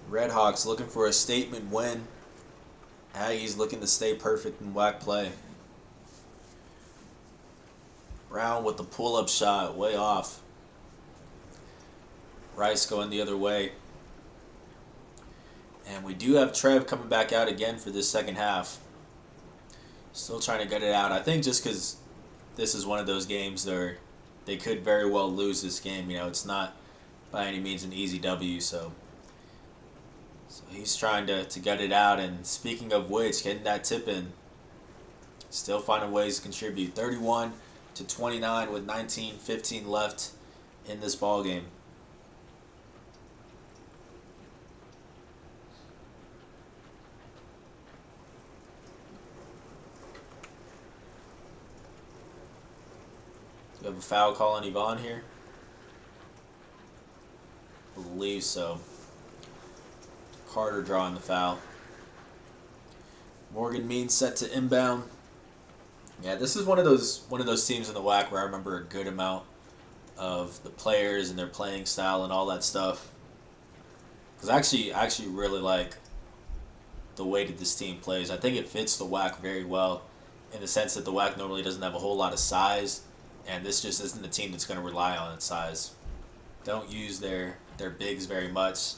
Redhawks looking for a statement win. Aggies looking to stay perfect in whack play. Brown with the pull-up shot, way off. Rice going the other way. And we do have Trev coming back out again for this second half. Still trying to get it out. I think just because this is one of those games where they could very well lose this game. You know, it's not by any means an easy W, so he's trying to get it out. And speaking of which, getting that tip in, still finding ways to contribute. 31-29 with 19:15 left in this ball game. Do we have a foul call on Yvonne here? I believe so. Carter drawing the foul. Morgan Means set to inbound. Yeah, this is one of those teams in the WAC where I remember a good amount of the players and their playing style and all that stuff. Because I actually really like the way that this team plays. I think it fits the WAC very well in the sense that the WAC normally doesn't have a whole lot of size, and this just isn't a team that's going to rely on its size. Don't use their bigs very much.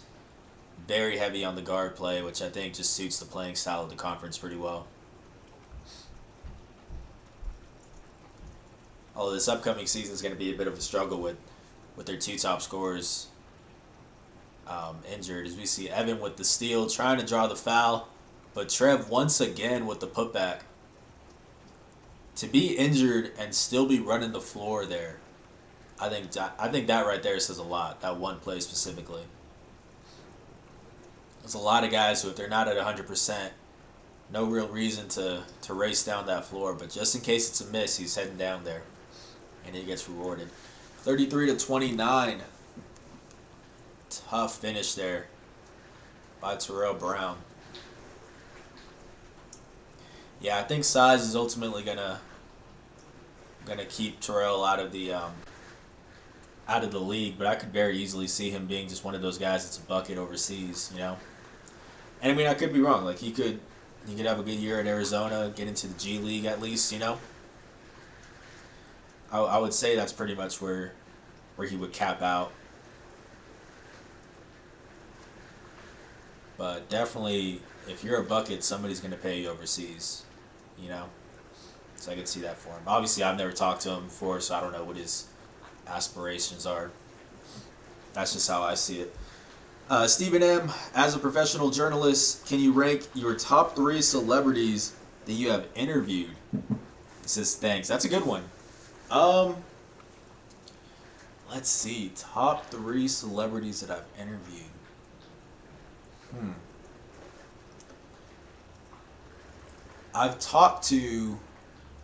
Very heavy on the guard play, which I think just suits the playing style of the conference pretty well. Although this upcoming season is going to be a bit of a struggle with their 2 top scorers injured. As we see Evan with the steal, trying to draw the foul, but Trev once again with the putback. To be injured and still be running the floor there, I think that right there says a lot. That one play specifically. There's a lot of guys who, if they're not at 100%, no real reason to race down that floor. But just in case it's a miss, he's heading down there, and he gets rewarded. 33-29. Tough finish there by Terrell Brown. Yeah, I think size is ultimately gonna keep Terrell out of the league, but I could very easily see him being just one of those guys that's a bucket overseas, you know. And I mean, I could be wrong. Like he could have a good year at Arizona, get into the G League at least, you know. I would say that's pretty much where he would cap out. But definitely, if you're a bucket, somebody's going to pay you overseas, you know. So I could see that for him. Obviously, I've never talked to him before, so I don't know what his aspirations are. That's just how I see it. Stephen M., as a professional journalist, can you rank your top 3 celebrities that you have interviewed? He says, thanks. That's a good one. Let's see. Top 3 celebrities that I've interviewed. Hmm. I've talked to.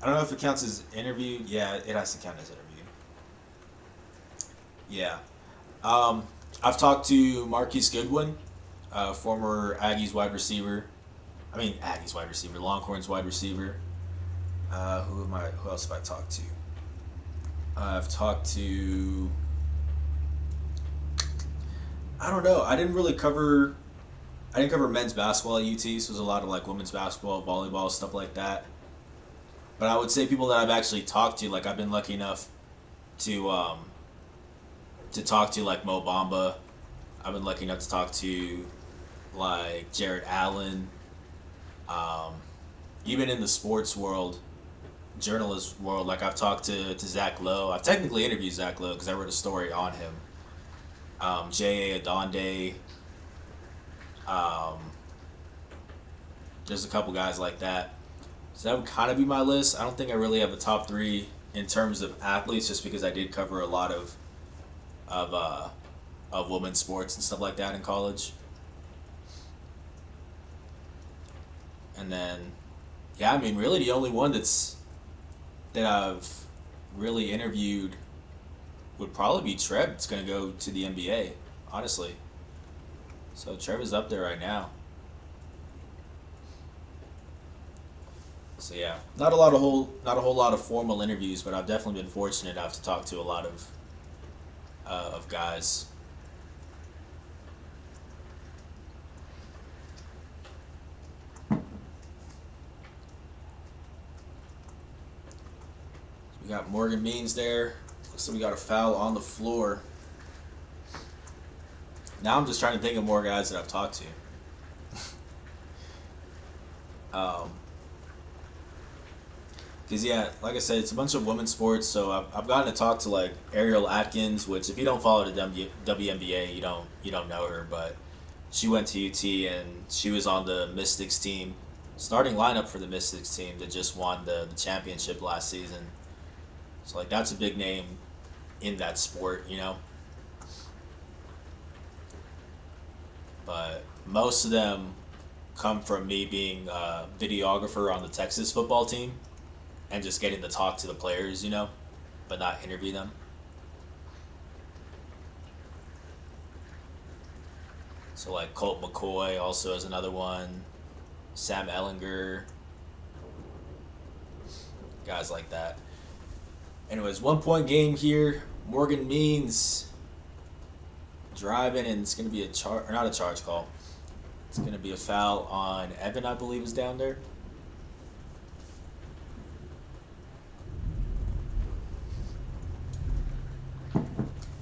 I don't know if it counts as interview. Yeah, it has to count as interview. Yeah. Um, I've talked to Marquise Goodwin, former Aggies wide receiver. I mean, Aggies wide receiver, Longhorns wide receiver. Who am I? Who else have I talked to? I've talked to. I don't know. I didn't really cover. I didn't cover men's basketball at UT, so there's a lot of like women's basketball, volleyball, stuff like that. But I would say people that I've actually talked to, like I've been lucky enough to to talk to like Mo Bamba. I've been lucky enough to talk to like Jared Allen. Um, Even in the sports world, journalist world, like I've talked to Zach Lowe. I've technically interviewed Zach Lowe because I wrote a story on him. J.A. Adonde. Um, there's a couple guys like that. So that would kind of be my list. I don't think I really have a top 3 in terms of athletes, just because I did cover a lot of uh, of women's sports and stuff like that in college. And then, yeah, I mean, really the only one that I've really interviewed would probably be Trev. It's gonna go to the NBA, honestly. So Trev is up there right now. So yeah, not a whole lot of formal interviews, but I've definitely been fortunate enough to talk to a lot of guys. We got Morgan Means there. Looks like we got a foul on the floor. Now I'm just trying to think of more guys that I've talked to. Because, yeah, like I said, it's a bunch of women's sports, so I've gotten to talk to, like, Ariel Atkins, which if you don't follow the WNBA, you don't know her, but she went to UT, and she was on the Mystics team, starting lineup for the Mystics team that just won the championship last season. So, like, that's a big name in that sport, you know? But most of them come from me being a videographer on the Texas football team and just getting to talk to the players, you know, but not interview them. So, like, Colt McCoy also is another one. Sam Ellinger. Guys like that. Anyways, 1 point game here. Morgan Means driving, and it's going to be not a charge call. It's going to be a foul on Evan, I believe, is down there.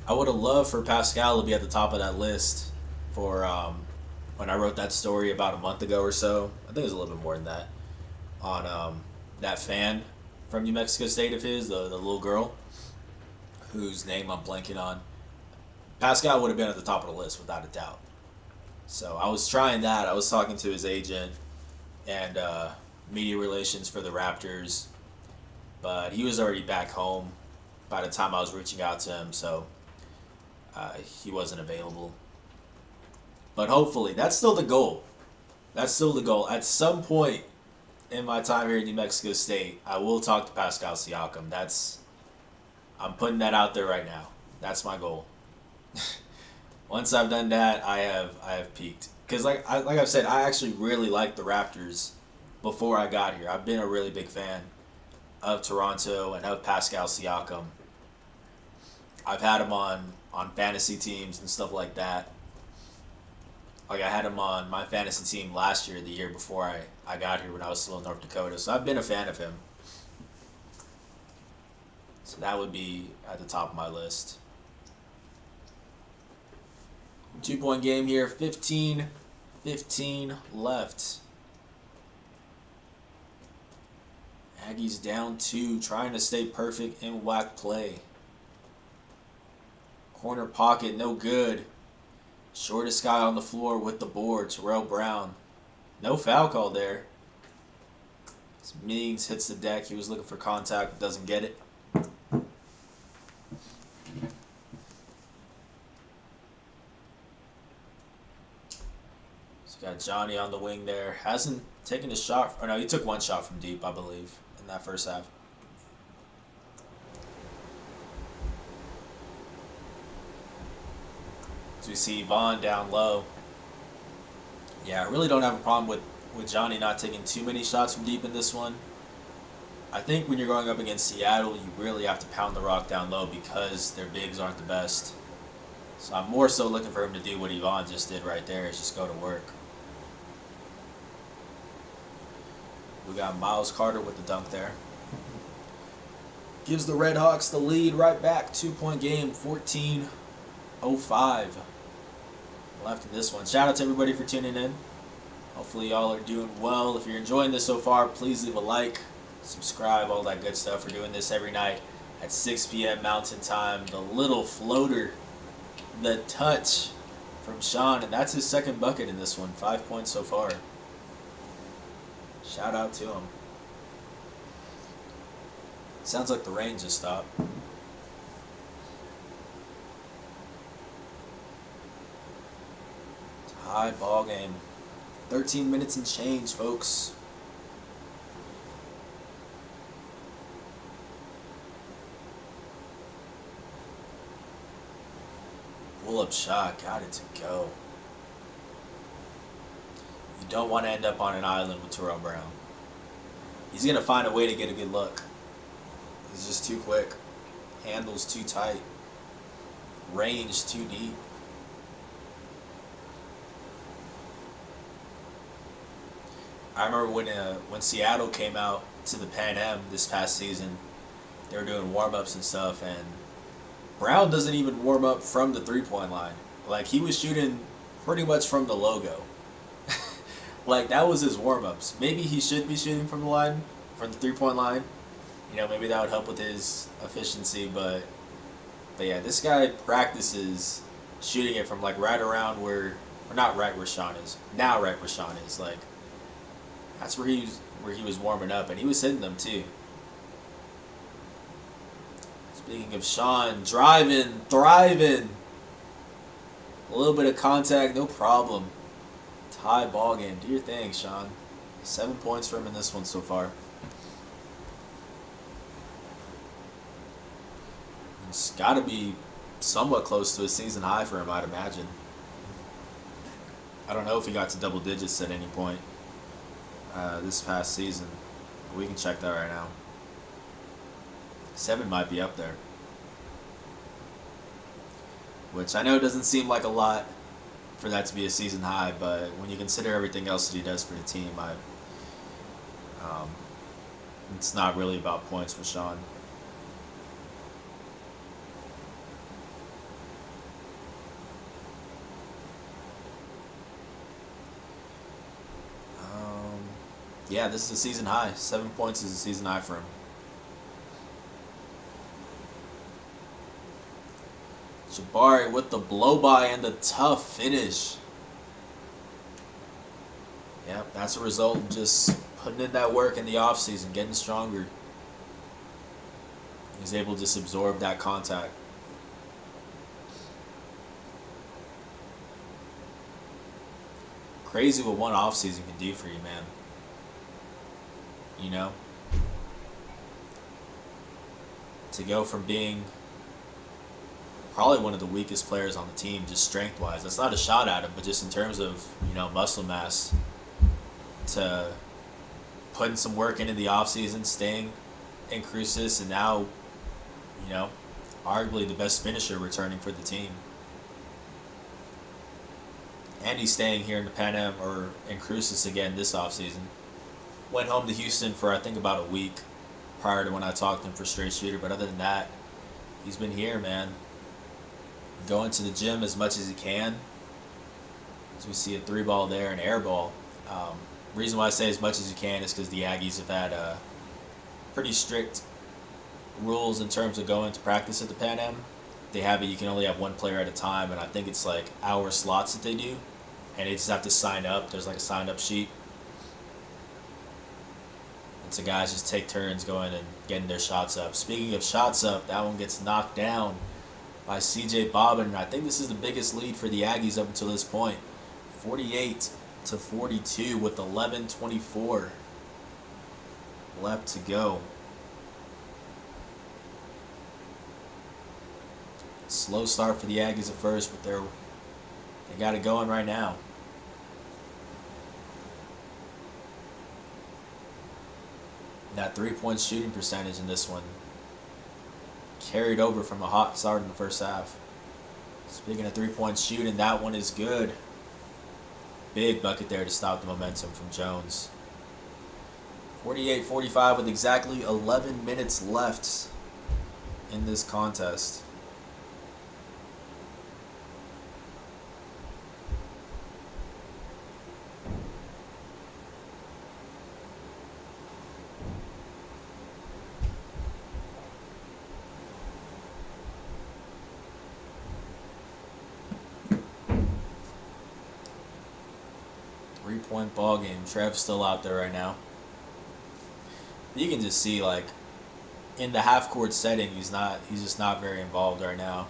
I would have loved for Pascal to be at the top of that list for when I wrote that story about a month ago or so. I think it was a little bit more than that. On that fan from New Mexico State of his, the little girl, whose name I'm blanking on. Pascal would have been at the top of the list without a doubt. So I was trying that. I was talking to his agent and media relations for the Raptors, but he was already back home by the time I was reaching out to him, so he wasn't available. But hopefully, that's still the goal. That's still the goal. At some point in my time here in New Mexico State, I will talk to Pascal Siakam. I'm putting that out there right now. That's my goal. Once I've done that, I have peaked. Because like I've said, I actually really liked the Raptors before I got here. I've been a really big fan of Toronto and of Pascal Siakam. I've had him on fantasy teams and stuff like that. Like I had him on my fantasy team last year, the year before I got here when I was still in North Dakota. So I've been a fan of him. So that would be at the top of my list. 2 point game here, 15 left. Aggies down 2, trying to stay perfect in whack play. Corner pocket, no good. Shortest guy on the floor with the board, Terrell Brown. No foul call there. Means hits the deck. He was looking for contact, doesn't get it. So got Johnny on the wing there. Hasn't taken a shot. Or no, he took one shot from deep, I believe, in that first half. So we see Vaughn down low. Yeah, I really don't have a problem with Johnny not taking too many shots from deep in this one. I think when you're going up against Seattle, you really have to pound the rock down low because their bigs aren't the best. So I'm more so looking for him to do what Yvonne just did right there, is just go to work. We got Miles Carter with the dunk there. Gives the Red Hawks the lead right back. 2-point game, 14:05 left in this one. Shout out to everybody for tuning in. Hopefully y'all are doing well. If you're enjoying this so far, please leave a like, subscribe, all that good stuff. We're doing this every night at 6 p.m. Mountain Time. The little floater, the touch from Sean, and that's his second bucket in this one. 5 points so far. Shout out to him. Sounds like the rain just stopped. Tie ball game. 13 minutes and change, folks. Pull-up shot, got it to go. You don't want to end up on an island with Terrell Brown. He's going to find a way to get a good look. He's just too quick. Handles too tight. Range too deep. I remember when Seattle came out to the Pan Am this past season, they were doing warm-ups and stuff, and Brown doesn't even warm up from the three-point line. Like, he was shooting pretty much from the logo. Like, that was his warm-ups. Maybe he should be shooting from the three-point line. You know, maybe that would help with his efficiency, but yeah, this guy practices shooting it from, like, right around where, or not right where Sean is, now right where Sean is. Like, that's where he was warming up, and he was hitting them too. Speaking of Sean, driving, thriving. A little bit of contact, no problem. Tie ball game. Do your thing, Sean. 7 points for him in this one so far. It's got to be somewhat close to a season high for him, I'd imagine. I don't know if he got to double digits at any point this past season. We can check that right now. 7 might be up there. Which I know doesn't seem like a lot for that to be a season high, but when you consider everything else that he does for the team, it's not really about points with Sean. Yeah, this is a season high. 7 points is a season high for him. Jabari with the blow-by and the tough finish. Yep, that's a result of just putting in that work in the offseason, getting stronger. He's able to just absorb that contact. Crazy what one offseason can do for you, man. You know? To go from being probably one of the weakest players on the team, just strength-wise. That's not a shot at him, but just in terms of, you know, muscle mass, to putting some work into the offseason, staying in Crucis, and now, you know, arguably the best finisher returning for the team. And he's staying here in the Pan Am, or in Crucis again this offseason. Went home to Houston for, I think, about a week prior to when I talked to him for straight shooter. But other than that, he's been here, man. Going to the gym as much as he can. As we see a 3-ball there, an air ball. Reason why I say as much as you can is because the Aggies have had pretty strict rules in terms of going to practice at the Pan Am. They have it, you can only have one player at a time, and I think it's like hour slots that they do. And they just have to sign up. There's like a sign-up sheet. And so guys just take turns going and getting their shots up. Speaking of shots up, that one gets knocked down by C.J. Bobbin. And I think this is the biggest lead for the Aggies up until this point. 48-37. to 42 with 11:24 left to go. Slow start for the Aggies at first, but they got it going right now. That 3-point shooting percentage in this one carried over from a hot start in the first half. Speaking of 3-point shooting, that one is good. Big bucket there to stop the momentum from Jones. 48-45 with exactly 11 minutes left in this contest. Three-point ball game. Trev's still out there right now. You can just see, like, in the half-court setting, he's just not very involved right now.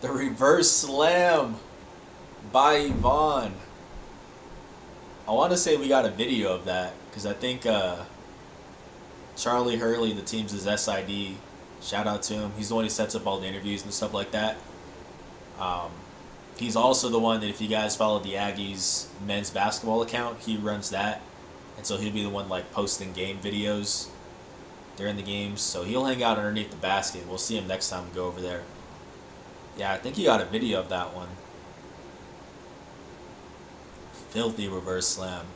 The reverse slam by Yvonne. I want to say we got a video of that because I think Charlie Hurley, the team's his SID. Shout out to him. He's the one who sets up all the interviews and stuff like that. He's also the one that, if you guys follow the Aggies men's basketball account, he runs that. And so he'll be the one like posting game videos during the games. So he'll hang out underneath the basket. We'll see him next time we go over there. Yeah, I think he got a video of that one. Filthy reverse slam.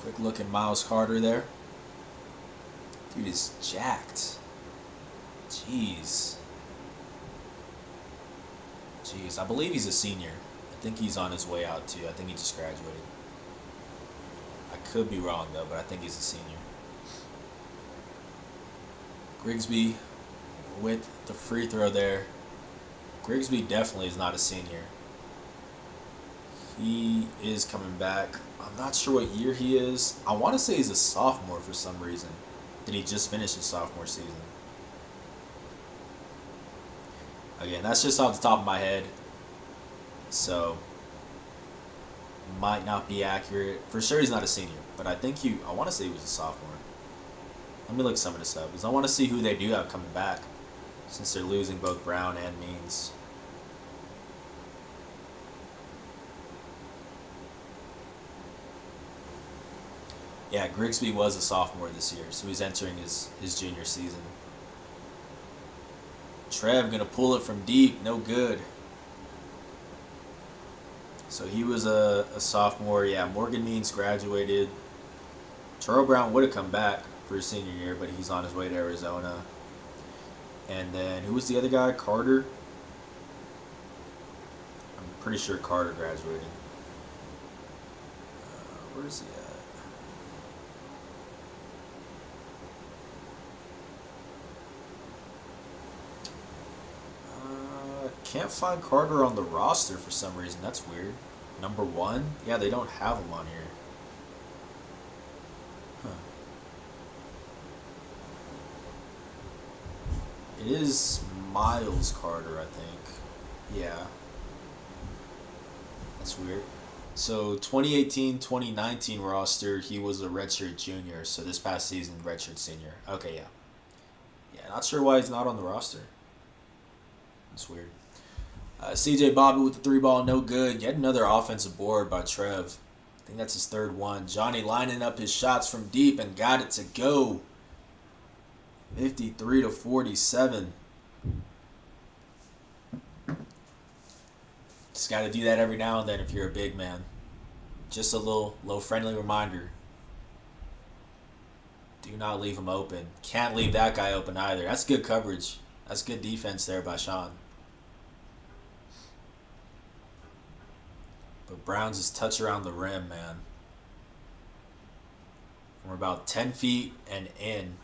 Quick look at Miles Carter there. Dude is jacked. Jeez, I believe he's a senior. I think he's on his way out too. I think he just graduated. I could be wrong though, but I think he's a senior. Grigsby with the free throw there. Grigsby definitely is not a senior. He is coming back. I'm not sure what year he is. I want to say he's a sophomore for some reason. Did he just finish his sophomore season? Again, that's just off the top of my head. So, might not be accurate. For sure he's not a senior. But I want to say he was a sophomore. Let me look some of this up, because I want to see who they do have coming back, since they're losing both Brown and Means. Yeah, Grigsby was a sophomore this year, so he's entering his junior season. Trev gonna pull it from deep, no good. So he was a sophomore. Yeah, Morgan Means graduated. Terrell Brown would have come back for his senior year, but he's on his way to Arizona. And then, who was the other guy? Carter? I'm pretty sure Carter graduated. Where is he at? Can't find Carter on the roster for some reason. That's weird. Number 1? Yeah, they don't have him on here. Huh. It is Miles Carter, I think. Yeah. That's weird. So, 2018-2019 roster, he was a redshirt junior. So, this past season, redshirt senior. Okay, yeah. Yeah, not sure why he's not on the roster. That's weird. CJ Bobby with the 3-ball, no good. Yet another offensive board by Trev. I think that's his third one. Johnny lining up his shots from deep and got it to go. 53-47. Just got to do that every now and then if you're a big man. Just a little friendly reminder. Do not leave him open. Can't leave that guy open either. That's good coverage. That's good defense there by Sean. But Brown's just touch around the rim, man. From about 10 feet and in,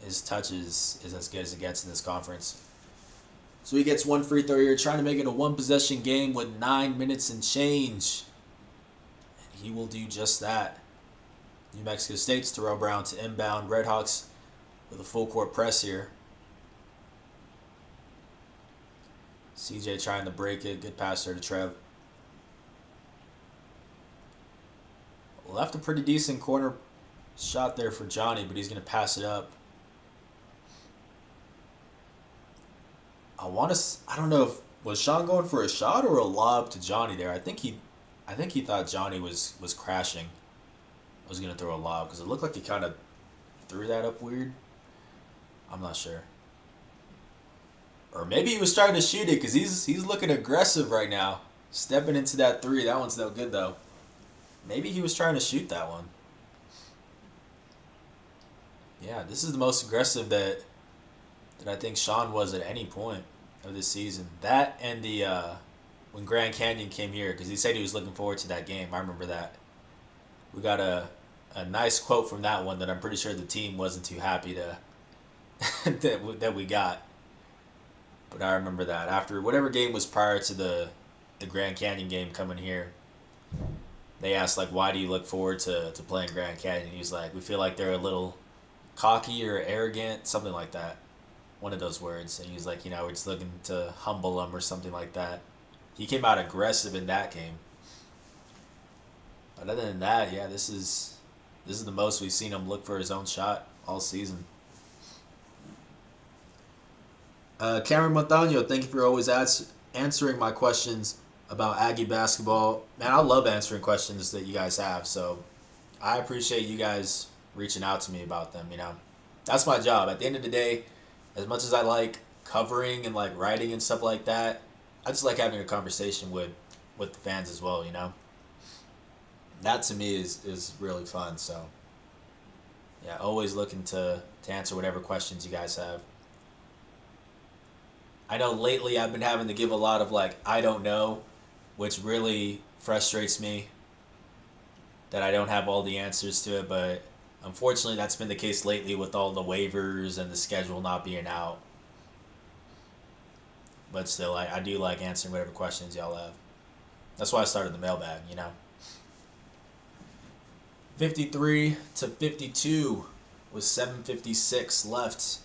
his touch is as good as it gets in this conference. So he gets one free throw here, trying to make it a one-possession game with 9 minutes and change. And he will do just that. New Mexico State's Terrell Brown to inbound. Redhawks with a full court press here. CJ trying to break it. Good pass there to Trev. Left a pretty decent corner shot there for Johnny, but he's going to pass it up. I don't know if was Sean going for a shot or a lob to Johnny there. I think he thought Johnny was crashing. I was going to throw a lob because it looked like he kind of threw that up weird. I'm not sure. Or maybe he was trying to shoot it because he's looking aggressive right now. Stepping into that three. That one's no good though. Maybe he was trying to shoot that one. Yeah, this is the most aggressive that I think Sean was at any point of this season. That and the when Grand Canyon came here, because he said he was looking forward to that game. I remember that. We got a nice quote from that one that I'm pretty sure the team wasn't too happy to that we got. But I remember that after whatever game was prior to the Grand Canyon game coming here, they asked like, why do you look forward to playing Grand Canyon? He was like, we feel like they're a little cocky or arrogant, something like that. One of those words. And he was like, we're just looking to humble them or something like that. He came out aggressive in that game. But other than that, yeah, this is the most we've seen him look for his own shot all season. Cameron Montaño, thank you for always answering my questions about Aggie basketball. Man, I love answering questions that you guys have, so I appreciate you guys reaching out to me about them. That's my job. At the end of the day, as much as I like covering and like writing and stuff like that, I just like having a conversation with the fans as well. That to me is really fun. So yeah, always looking to answer whatever questions you guys have. I know lately I've been having to give a lot of like, I don't know, which really frustrates me that I don't have all the answers to it, but unfortunately that's been the case lately with all the waivers and the schedule not being out. But still, I do like answering whatever questions y'all have. That's why I started the mailbag, 53-52 with 7:56 left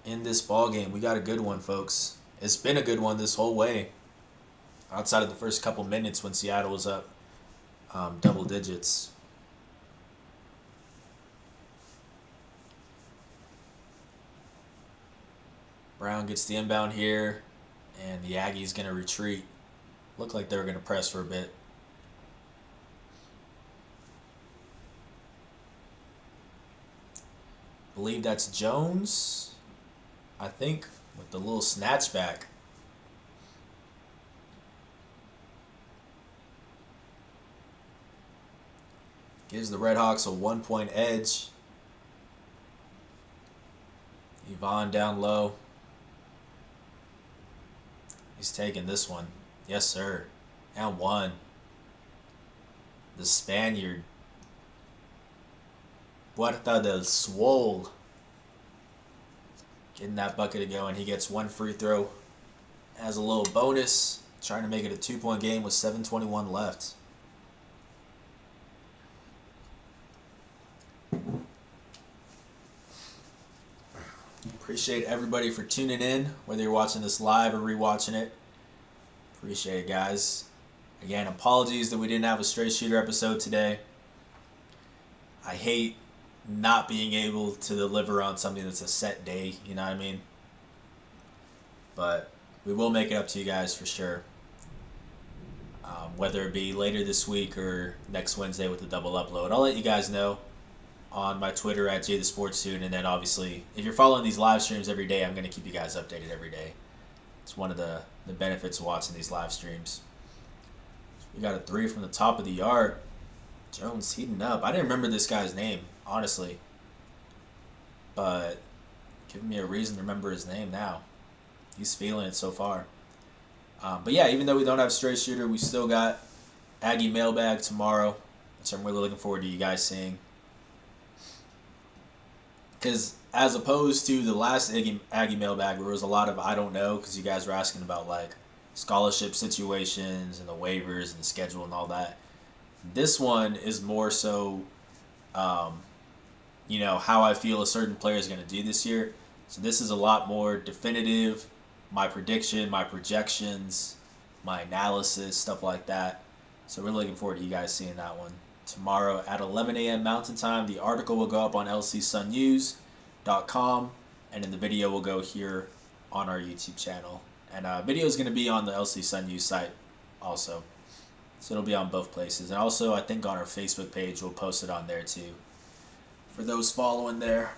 in this ball game. We got a good one, folks. It's been a good one this whole way. Outside of the first couple minutes when Seattle was up double digits. Brown gets the inbound here, and the Aggies going to retreat. Looked like they were going to press for a bit. I believe that's Jones, I think, with the little snatch back. Gives the Redhawks a 1-point edge. Yvonne down low. He's taking this one. Yes, sir. And one. The Spaniard. Puerta del Swole. Getting that bucket to go, and he gets one free throw. Has a little bonus. Trying to make it a 2-point game with 7:21 left. Appreciate everybody for tuning in, whether you're watching this live or rewatching it. Appreciate it, guys. Again, apologies that we didn't have a straight shooter episode today. I hate not being able to deliver on something that's a set day, you know what I mean? But we will make it up to you guys for sure. Whether it be later this week or next Wednesday with the double upload. I'll let you guys know on my Twitter at JTheSportsDude, and then obviously if you're following these live streams every day, I'm going to keep you guys updated every day. It's one of the benefits of watching these live streams. We got a three from the top of the yard. Jones heating up. I didn't remember this guy's name, honestly, but giving me a reason to remember his name now. He's feeling it so far. But yeah, even though we don't have straight shooter, we still got Aggie mailbag tomorrow, which I'm really looking forward to you guys seeing. Because as opposed to the last Aggie mailbag where it was a lot of I don't know because you guys were asking about like scholarship situations and the waivers and the schedule and all that. This one is more so, how I feel a certain player is going to do this year. So this is a lot more definitive. My prediction, my projections, my analysis, stuff like that. So we're looking forward to you guys seeing that one. Tomorrow at 11 a.m. Mountain Time, the article will go up on lcsunnews.com, and then the video will go here on our YouTube channel. And video is going to be on the LC Sun News site also. So it'll be on both places. And also, I think on our Facebook page, we'll post it on there too. For those following there.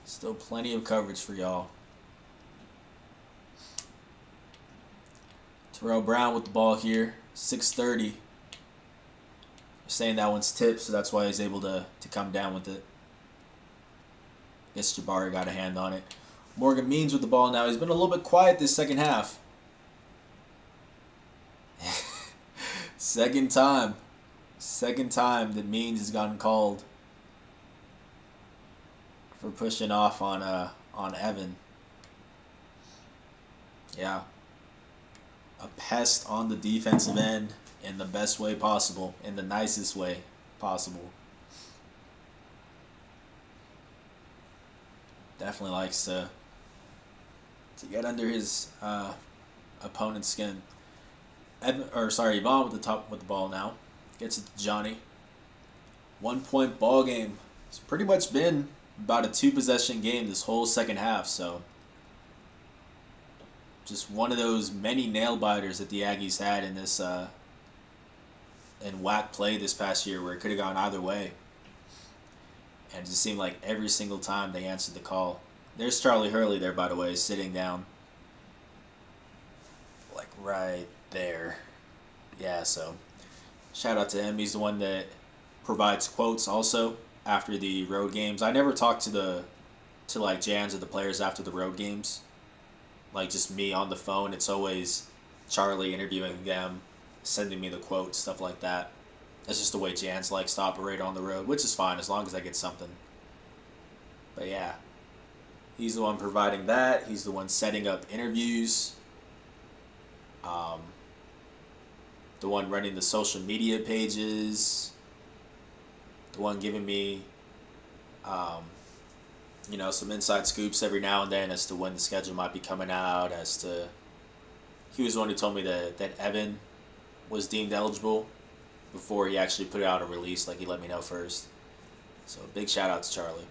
Still plenty of coverage for y'all. Terrell Brown with the ball here. 6:30. Saying that one's tipped, so that's why he's able to come down with it. Guess Jabari got a hand on it. Morgan Means with the ball now. He's been a little bit quiet this second half. Second time that Means has gotten called for pushing off on Evan. Yeah. A pest on the defensive end in the best way possible, in the nicest way possible. Definitely likes to get under his opponent's skin. Yvonne with the ball now. Gets it to Johnny. 1 point ball game. It's pretty much been about a 2-possession game this whole second half, so just one of those many nail biters that the Aggies had in this in whack play this past year where it could have gone either way. And it just seemed like every single time they answered the call. There's Charlie Hurley there, by the way, sitting down. Like right there. Yeah, so shout out to him. He's the one that provides quotes also after the road games. I never talk to like Jans or the players after the road games. Like just me on the phone. It's always Charlie interviewing them, sending me the quotes, stuff like that. That's just the way Jans likes to operate on the road, which is fine as long as I get something. But yeah, he's the one providing that. He's the one setting up interviews. The one running the social media pages. The one giving me, some inside scoops every now and then as to when the schedule might be coming out. He was the one who told me that Evan was deemed eligible before he actually put out a release. Like he let me know first. So big shout out to Charlie.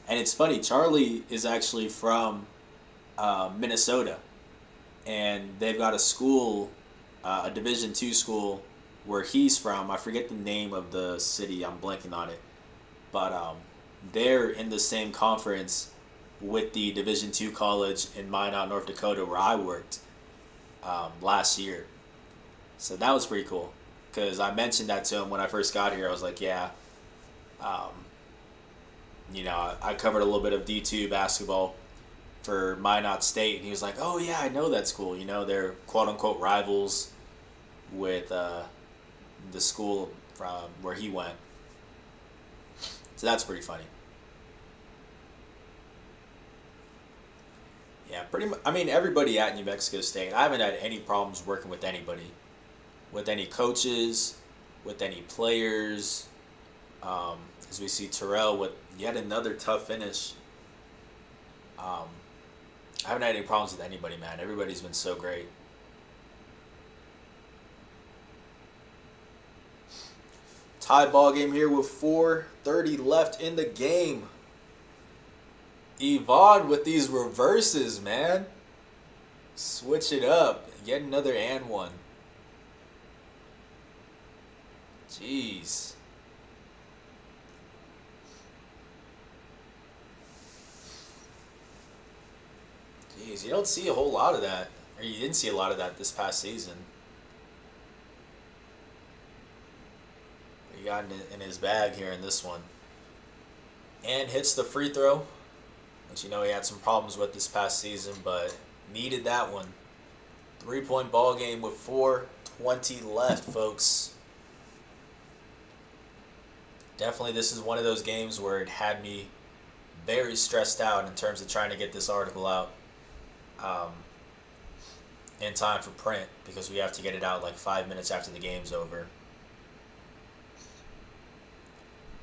And it's funny, Charlie is actually from Minnesota, and they've got a school, a Division II school where he's from. I forget the name of the city. I'm blanking on it. But they're in the same conference with the Division II college in Minot, North Dakota, where I worked last year. So that was pretty cool because I mentioned that to him when I first got here. I was like, yeah, I covered a little bit of D2 basketball for Minot State. And he was like, oh, yeah, I know that school. They're quote-unquote rivals with the school from where he went. So that's pretty funny. Yeah, pretty much. I mean, everybody at New Mexico State, I haven't had any problems working with anybody. With any coaches, with any players. As we see Terrell with yet another tough finish. I haven't had any problems with anybody, man. Everybody's been so great. Tie ball game here with 4:30 left in the game. Yvonne with these reverses, man. Switch it up. Yet another and one. Jeez. Jeez, you don't see a whole lot of that. Or you didn't see a lot of that this past season. He got in his bag here in this one. And hits the free throw. Which he had some problems with this past season, but needed that one. 3-point ball game with 4:20 left, folks. Definitely, this is one of those games where it had me very stressed out in terms of trying to get this article out um, in time for print because we have to get it out like 5 minutes after the game's over.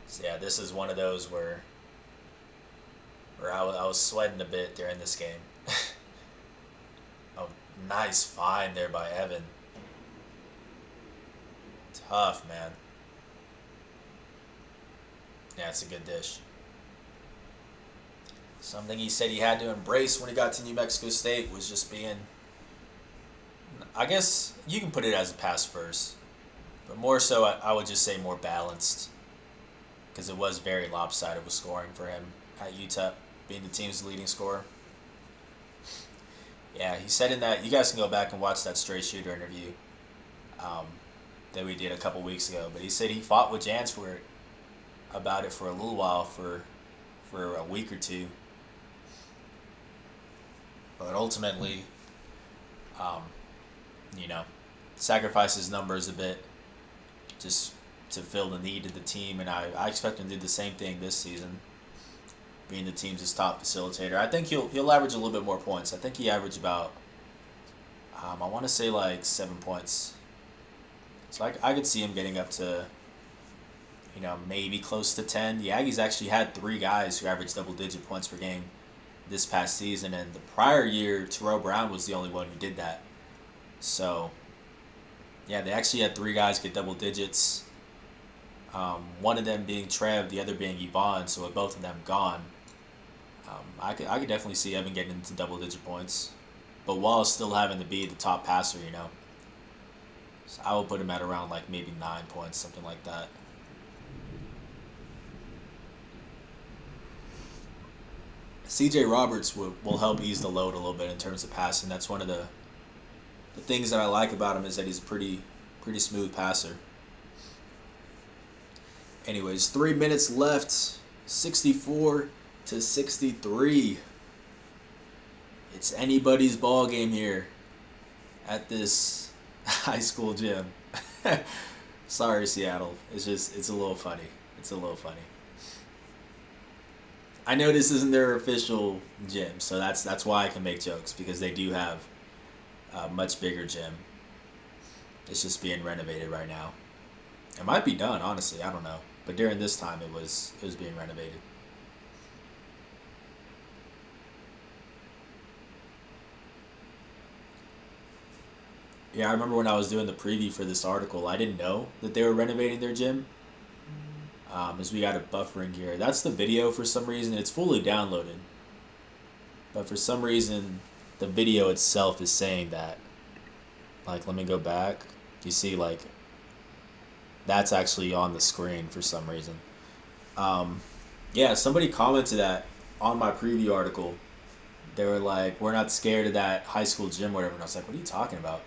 So yeah, this is one of those where I was sweating a bit during this game. Oh, nice find there by Evan. Tough, man. Yeah, it's a good dish. Something he said he had to embrace when he got to New Mexico State was just being, I guess you can put it as a pass first, but more so I would just say more balanced because it was very lopsided with scoring for him at UTEP, being the team's leading scorer. Yeah, he said in that, you guys can go back and watch that straight shooter interview um, that we did a couple weeks ago, but he said he fought with Jans for it, about it for a little while, for a week or two. But ultimately, um, you know, sacrificed his numbers a bit just to fill the need of the team, and I expect him to do the same thing this season, being the team's top facilitator. I think he'll average a little bit more points. I think he averaged about, I want to say like 7 points. So I could see him getting up to, maybe close to 10. The Aggies actually had 3 guys who averaged double-digit points per game this past season, and the prior year, Terrell Brown was the only one who did that. So, yeah, they actually had 3 guys get double digits. One of them being Trev, the other being Yvonne. So with both of them gone, I could definitely see Evan getting into double-digit points, but while still having to be the top passer, So I would put him at around like maybe 9 points, something like that. CJ Roberts will help ease the load a little bit in terms of passing. That's one of the things that I like about him, is that he's a pretty smooth passer. Anyways, 3 minutes left, 64-63. It's anybody's ball game here at this high school gym. Sorry, Seattle. It's a little funny. I know this isn't their official gym, so that's why I can make jokes, because they do have a much bigger gym. It's just being renovated right now. It might be done, honestly. I don't know. But during this time, it was being renovated. Yeah, I remember when I was doing the preview for this article, I didn't know that they were renovating their gym. As we got it buffering here. That's the video for some reason. It's fully downloaded. But for some reason, the video itself is saying that. Like, let me go back. You see, like, that's actually on the screen for some reason. Yeah, somebody commented that on my preview article. They were like, we're not scared of that high school gym, whatever. And I was like, what are you talking about?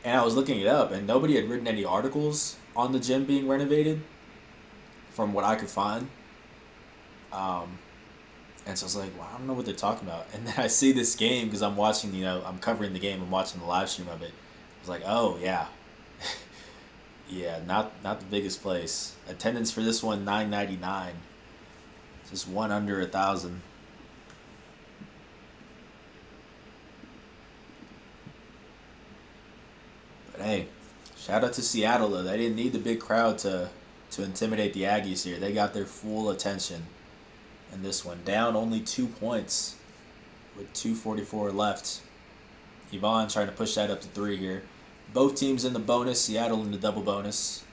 And I was looking it up, and nobody had written any articles on the gym being renovated, from what I could find. And so I was like, well, I don't know what they're talking about. And then I see this game, because I'm watching, I'm covering the game, I'm watching the live stream of it. I was like, oh, yeah. Yeah, not the biggest place. Attendance for this one, 999. Just one under 1,000. But hey, shout out to Seattle, though. They didn't need the big crowd to intimidate the Aggies here. They got their full attention in this one. Down only 2 points with 2:44 left. Yvonne trying to push that up to 3 here. Both teams in the bonus. Seattle in the double bonus.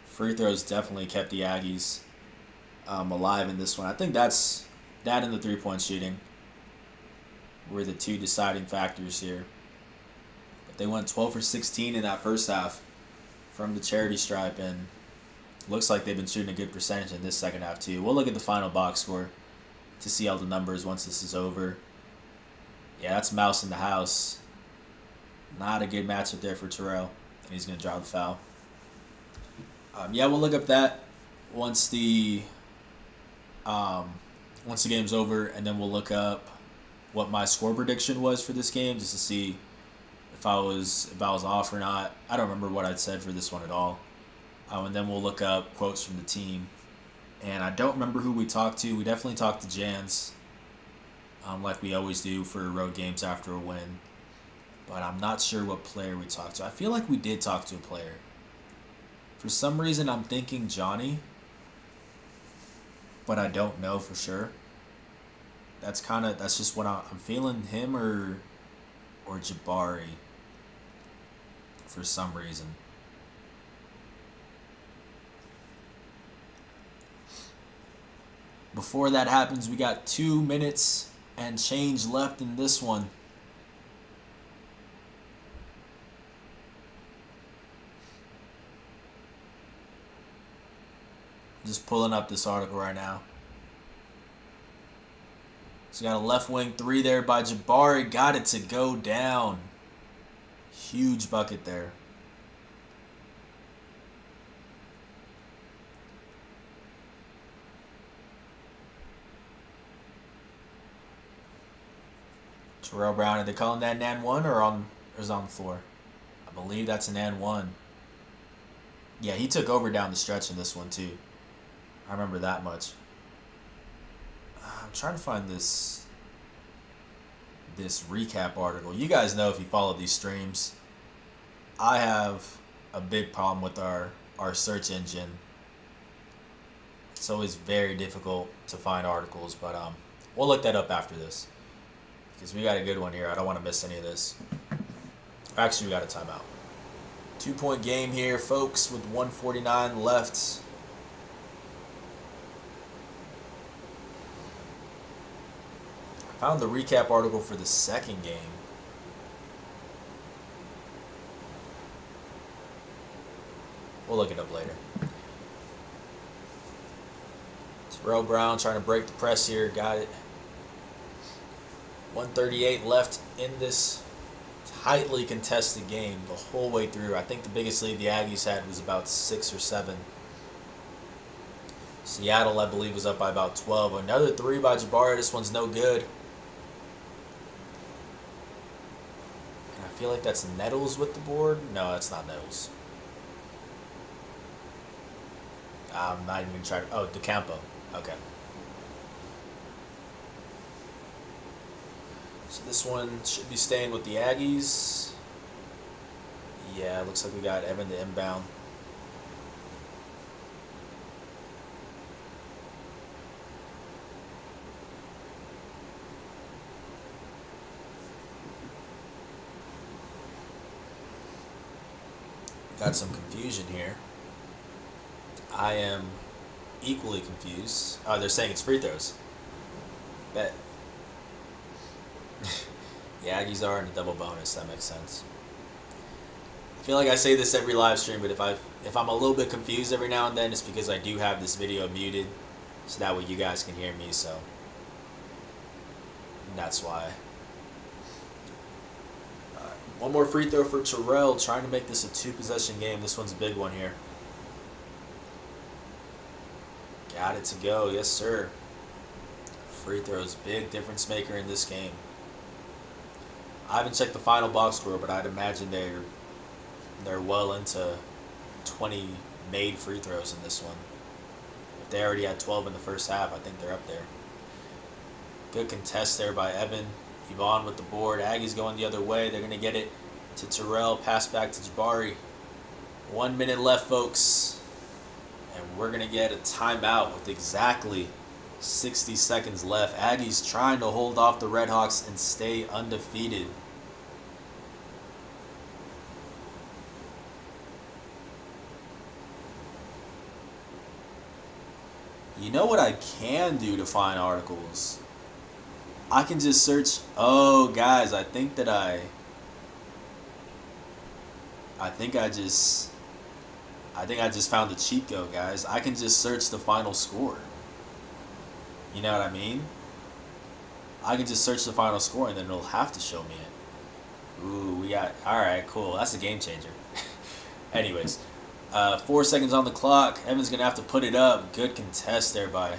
Free throws definitely kept the Aggies alive in this one. I think that and the 3-point shooting were the 2 deciding factors here. But they went 12 for 16 in that first half from the charity stripe, and looks like they've been shooting a good percentage in this second half too. We'll look at the final box score to see all the numbers once this is over. Yeah, that's Mouse in the house. Not a good matchup there for Terrell, and he's going to draw the foul. Yeah, we'll look up that once the game's over, and then we'll look up what my score prediction was for this game, just to see if I was off or not. I don't remember what I'd said for this one at all. And then we'll look up quotes from the team. And I don't remember who we talked to. We definitely talked to Jans, like we always do for road games after a win. But I'm not sure what player we talked to. I feel like we did talk to a player. For some reason, I'm thinking Johnny, but I don't know for sure. That's just what I'm feeling, him or Jabari for some reason. Before that happens, we got 2 minutes and change left in this one. Just pulling up this article right now. So we got a left wing 3 there by Jabari. Got it to go down. Huge bucket there. Terrell Brown, are they calling that an and 1 or is it on the floor? I believe that's an and 1. Yeah, he took over down the stretch in this one too. I remember that much. I'm trying to find this recap article. You guys know if you follow these streams, I have a big problem with our search engine. It's always very difficult to find articles, but we'll look that up after this because we got a good one here. I don't want to miss any of this. Actually, we got a timeout. 2-point game here, folks, with 1:49 left. Found the recap article for the second game. We'll look it up later. Terrell Brown trying to break the press here. Got it. 1:38 left in this tightly contested game the whole way through. I think the biggest lead the Aggies had was about 6 or 7. Seattle, I believe, was up by about 12. Another 3 by Jabari. This one's no good. I feel like that's Nettles with the board. No, that's not Nettles. I'm not even trying to... Oh, DeCampo. Okay. So this one should be staying with the Aggies. Yeah, it looks like we got Evan to inbound. Got some confusion here. I am equally confused. Oh, they're saying it's free throws. Bet. The Aggies are in a double bonus. That makes sense. I feel like I say this every live stream, but if I'm a little bit confused every now and then, it's because I do have this video muted, so that way you guys can hear me. So that's why. One more free throw for Terrell, trying to make this a 2-possession game. This one's a big one here. Got it to go. Yes, sir. Free throws, big difference maker in this game. I haven't checked the final box score, but I'd imagine they're well into 20 made free throws in this one. If they already had 12 in the first half, I think they're up there. Good contest there by Evan. Yvonne with the board. Aggie's going the other way. They're going to get it to Terrell. Pass back to Jabari. 1 minute left, folks. And we're going to get a timeout with exactly 60 seconds left. Aggie's trying to hold off the Redhawks and stay undefeated. You know what I can do to find articles? I can just search. Oh, guys, I think I just found the cheat code, guys. I can just search the final score. You know what I mean? I can just search the final score and then it'll have to show me it. Ooh, we got... Alright, cool. That's a game changer. Anyways, 4 seconds on the clock. Evan's going to have to put it up. Good contest there by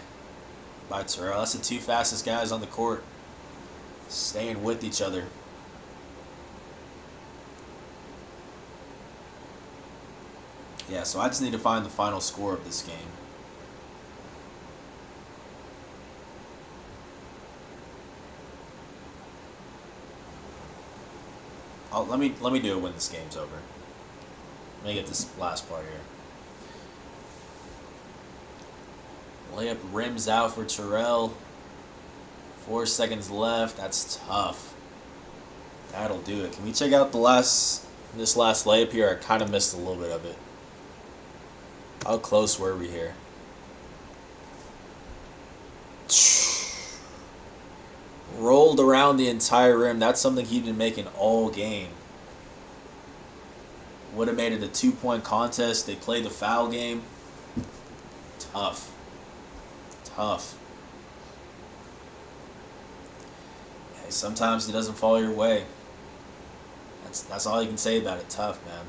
Terrell. That's the 2 fastest guys on the court. Staying with each other. Yeah, so I just need to find the final score of this game. Let me do it when this game's over. Let me get this last part here. Layup rims out for Terrell. 4 seconds left. That's tough. That'll do it. Can we check out this last layup here? I kind of missed a little bit of it. How close were we here? Rolled around the entire rim. That's something he didn't make in all game. Would have made it a 2-point contest. They played the foul game. Tough. Tough. Hey, sometimes it doesn't fall your way. That's all you can say about it. Tough, man.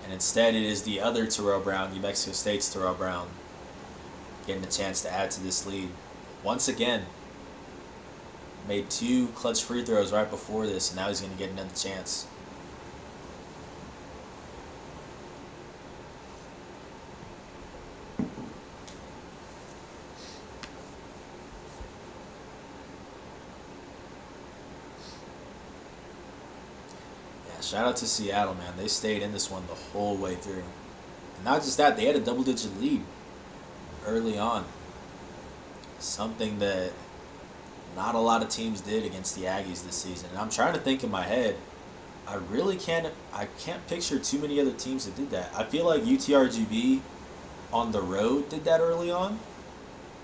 And instead, it is the other Terrell Brown, New Mexico State's Terrell Brown, getting a chance to add to this lead. Once again, made 2 clutch free throws right before this, and now he's going to get another chance. Shout out to Seattle, man. They stayed in this one the whole way through. And not just that, they had a double-digit lead early on. Something that not a lot of teams did against the Aggies this season. And I'm trying to think in my head, I can't picture too many other teams that did that. I feel like UTRGV on the road did that early on,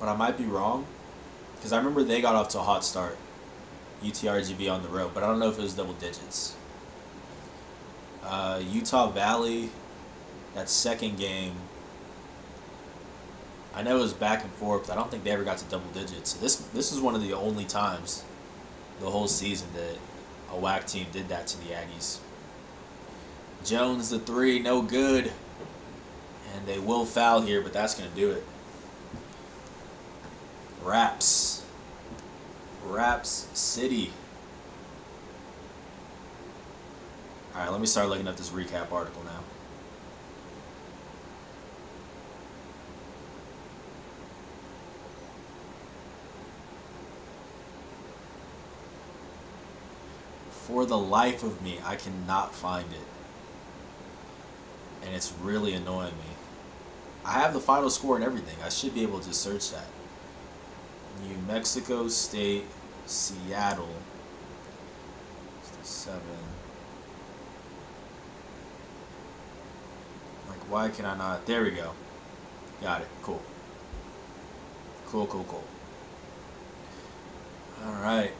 but I might be wrong. Because I remember they got off to a hot start, UTRGV on the road, but I don't know if it was double digits. Utah Valley, that second game, I know it was back and forth, but I don't think they ever got to double digits. So this is one of the only times the whole season that a WAC team did that to the Aggies. Jones, the 3, no good. And they will foul here, but that's going to do it. Raps City. Alright, let me start looking up this recap article now. For the life of me, I cannot find it. And it's really annoying me. I have the final score and everything. I should be able to search that. New Mexico State, Seattle. 7. Like, why can I not? There we go. Got it. Cool. Cool. Alright.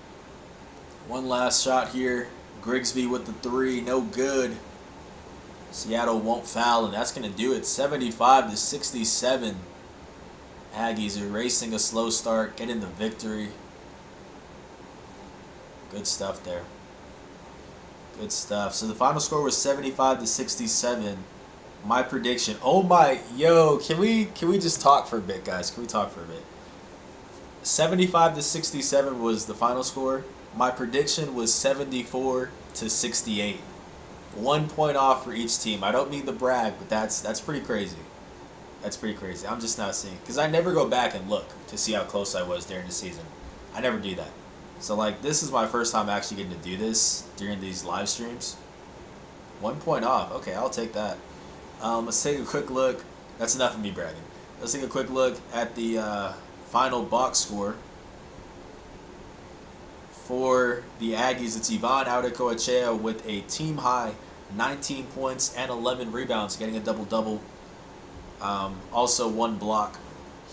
One last shot here. Grigsby with the 3. No good. Seattle won't foul, and that's going to do it. 75-67. Aggies erasing a slow start, getting the victory. Good stuff there. Good stuff. So the final score was 75-67. My prediction. Oh my, yo, can we just talk for a bit, guys? Can we talk for a bit? 75-67 was the final score. My prediction was 74-68. 1 point off for each team. I don't mean to brag, but that's pretty crazy. That's pretty crazy. I'm just not seeing, because I never go back and look to see how close I was during the season. I never do that. So like, this is my first time actually getting to do this during these live streams. 1 point off. Okay, I'll take that. Let's take a quick look. That's enough of me bragging. Let's take a quick look at the final box score. For the Aggies, it's Ivan Audecoechea with a team-high 19 points and 11 rebounds, getting a double-double. Also 1 block.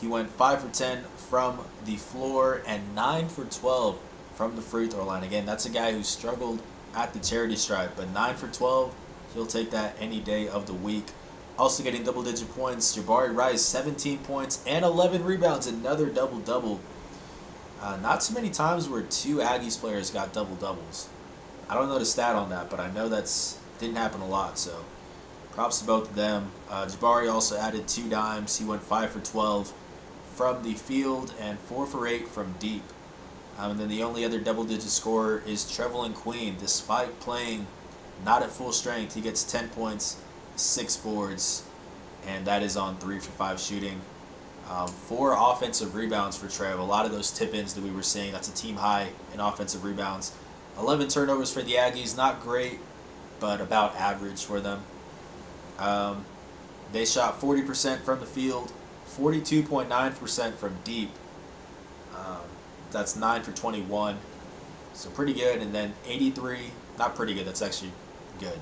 He went 5 for 10 from the floor and 9 for 12 from the free throw line. Again, that's a guy who struggled at the charity stripe, but 9 for 12, he'll take that any day of the week. Also getting double-digit points, Jabari Rice, 17 points and 11 rebounds, another double-double. Not too many times where 2 Aggies players got double-doubles. I don't know the stat on that, but I know that's didn't happen a lot, so props to both of them. Jabari also added 2 dimes. He went 5 for 12 from the field and 4 for 8 from deep. And then the only other double-digit scorer is Trevelyan Queen. Despite playing not at full strength, he gets 10 points 6 boards, and that is on 3 for 5 shooting. 4 offensive rebounds for Trev. A lot of those tip-ins that we were seeing, that's a team high in offensive rebounds. 11 turnovers for the Aggies, not great, but about average for them. They shot 40% from the field, 42.9% from deep. That's 9 for 21, so pretty good. And then 83, not pretty good, that's actually good.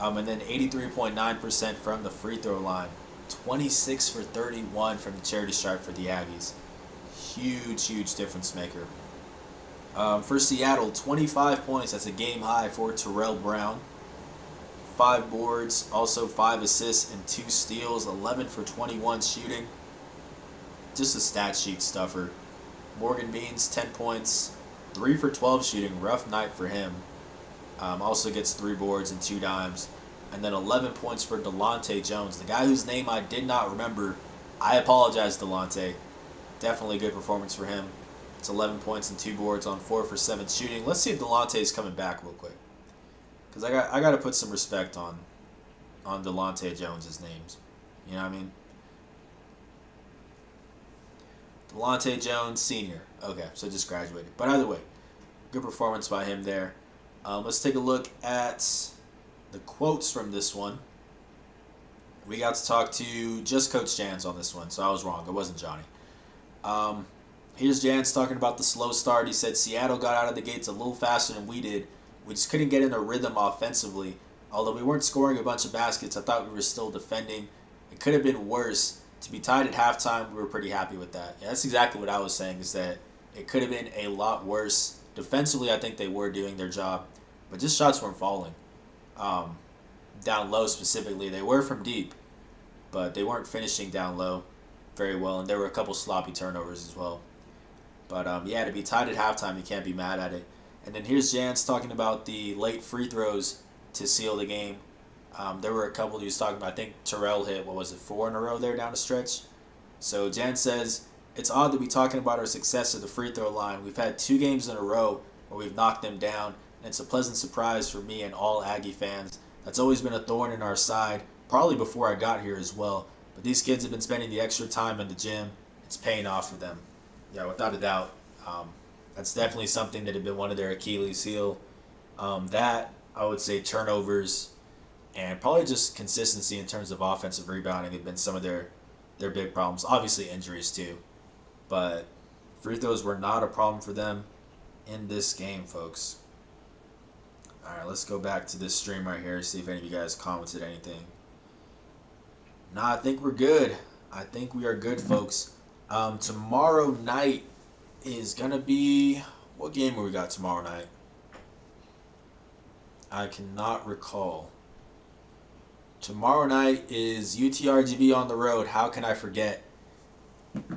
And then 83.9% from the free throw line. 26 for 31 from the charity stripe for the Aggies. Huge difference maker. For Seattle, 25 points. That's a game high for Terrell Brown. 5 boards, also 5 assists and 2 steals. 11 for 21 shooting. Just a stat sheet stuffer. Morgan Beans, 10 points. 3 for 12 shooting. Rough night for him. Also gets 3 boards and 2 dimes. And then 11 points for Delonte Jones, the guy whose name I did not remember. I apologize, Delonte. Definitely a good performance for him. It's 11 points and 2 boards on 4 for 7 shooting. Let's see if Delonte is coming back real quick, because I got to put some respect on Delonte Jones' names. You know what I mean? Delonte Jones Sr. Okay, so just graduated. But either way, good performance by him there. Let's take a look at the quotes from this one. We got to talk to just Coach Jans on this one, so I was wrong. It wasn't Johnny. Here's Jans talking about the slow start. He said Seattle got out of the gates a little faster than we did. We just couldn't get in a rhythm offensively. Although we weren't scoring a bunch of baskets, I thought we were still defending. It could have been worse. To be tied at halftime, we were pretty happy with that. Yeah, that's exactly what I was saying, is that it could have been a lot worse. Defensively, I think they were doing their job, but just shots weren't falling. Down low specifically, they were from deep, but they weren't finishing down low very well, and there were a couple sloppy turnovers as well. But yeah, to be tied at halftime, you can't be mad at it. And then here's Jans talking about the late free throws to seal the game. There were a couple he was talking about. I think Terrell hit, 4 in a row there down the stretch. So Jans says, it's odd to be talking about our success at the free throw line. We've had 2 games in a row where we've knocked them down, and it's a pleasant surprise for me and all Aggie fans. That's always been a thorn in our side, probably before I got here as well. But these kids have been spending the extra time in the gym. It's paying off for them. Yeah, without a doubt. That's definitely something that had been one of their Achilles heel. That, I would say, turnovers and probably just consistency in terms of offensive rebounding have been some of their big problems. Obviously injuries too. But free throws were not a problem for them in this game, folks. Alright, let's go back to this stream right here, see if any of you guys commented anything. Nah, I think we're good. I think we are good, folks. Tomorrow night is going to be... What game we got tomorrow night? I cannot recall. Tomorrow night is UTRGV on the road. How can I forget?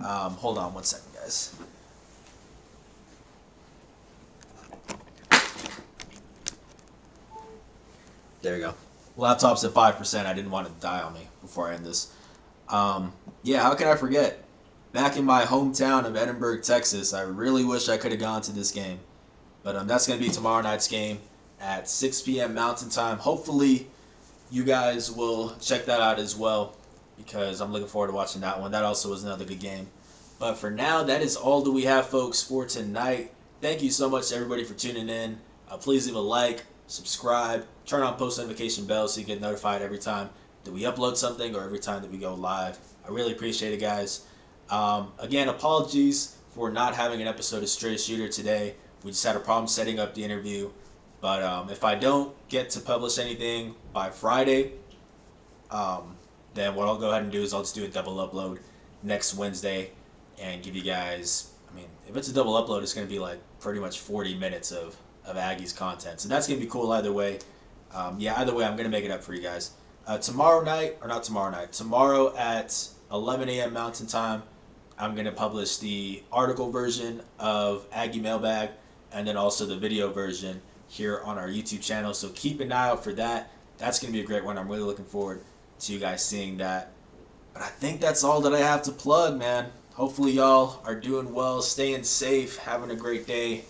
Hold on one second, guys. There you go. Laptop's at 5%. I didn't want it to die on me before I end this. Yeah, how can I forget? Back in my hometown of Edinburgh, Texas. I really wish I could have gone to this game. But that's going to be tomorrow night's game at 6 p.m. Mountain Time. Hopefully, you guys will check that out as well, because I'm looking forward to watching that one. That also was another good game. But for now, that is all that we have, folks, for tonight. Thank you so much, everybody, for tuning in. Please leave a like, subscribe, turn on post notification bell so you get notified every time that we upload something or every time that we go live. I really appreciate it, guys. Again, apologies for not having an episode of Straight Shooter today. We just had a problem setting up the interview. But if I don't get to publish anything by Friday, then what I'll go ahead and do is I'll just do a double upload next Wednesday and give you guys, I mean, if it's a double upload, it's going to be like pretty much 40 minutes of Aggie's content. So that's going to be cool either way. Yeah, either way, I'm going to make it up for you guys. Tomorrow at 11 a.m. Mountain Time, I'm going to publish the article version of Aggie Mailbag and then also the video version here on our YouTube channel. So keep an eye out for that. That's going to be a great one. I'm really looking forward to you guys seeing that. But I think that's all that I have to plug, man. Hopefully y'all are doing well, staying safe, having a great day,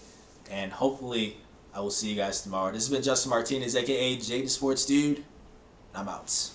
and hopefully I will see you guys tomorrow. This has been Justin Martinez, aka J the Sports Dude, and I'm out.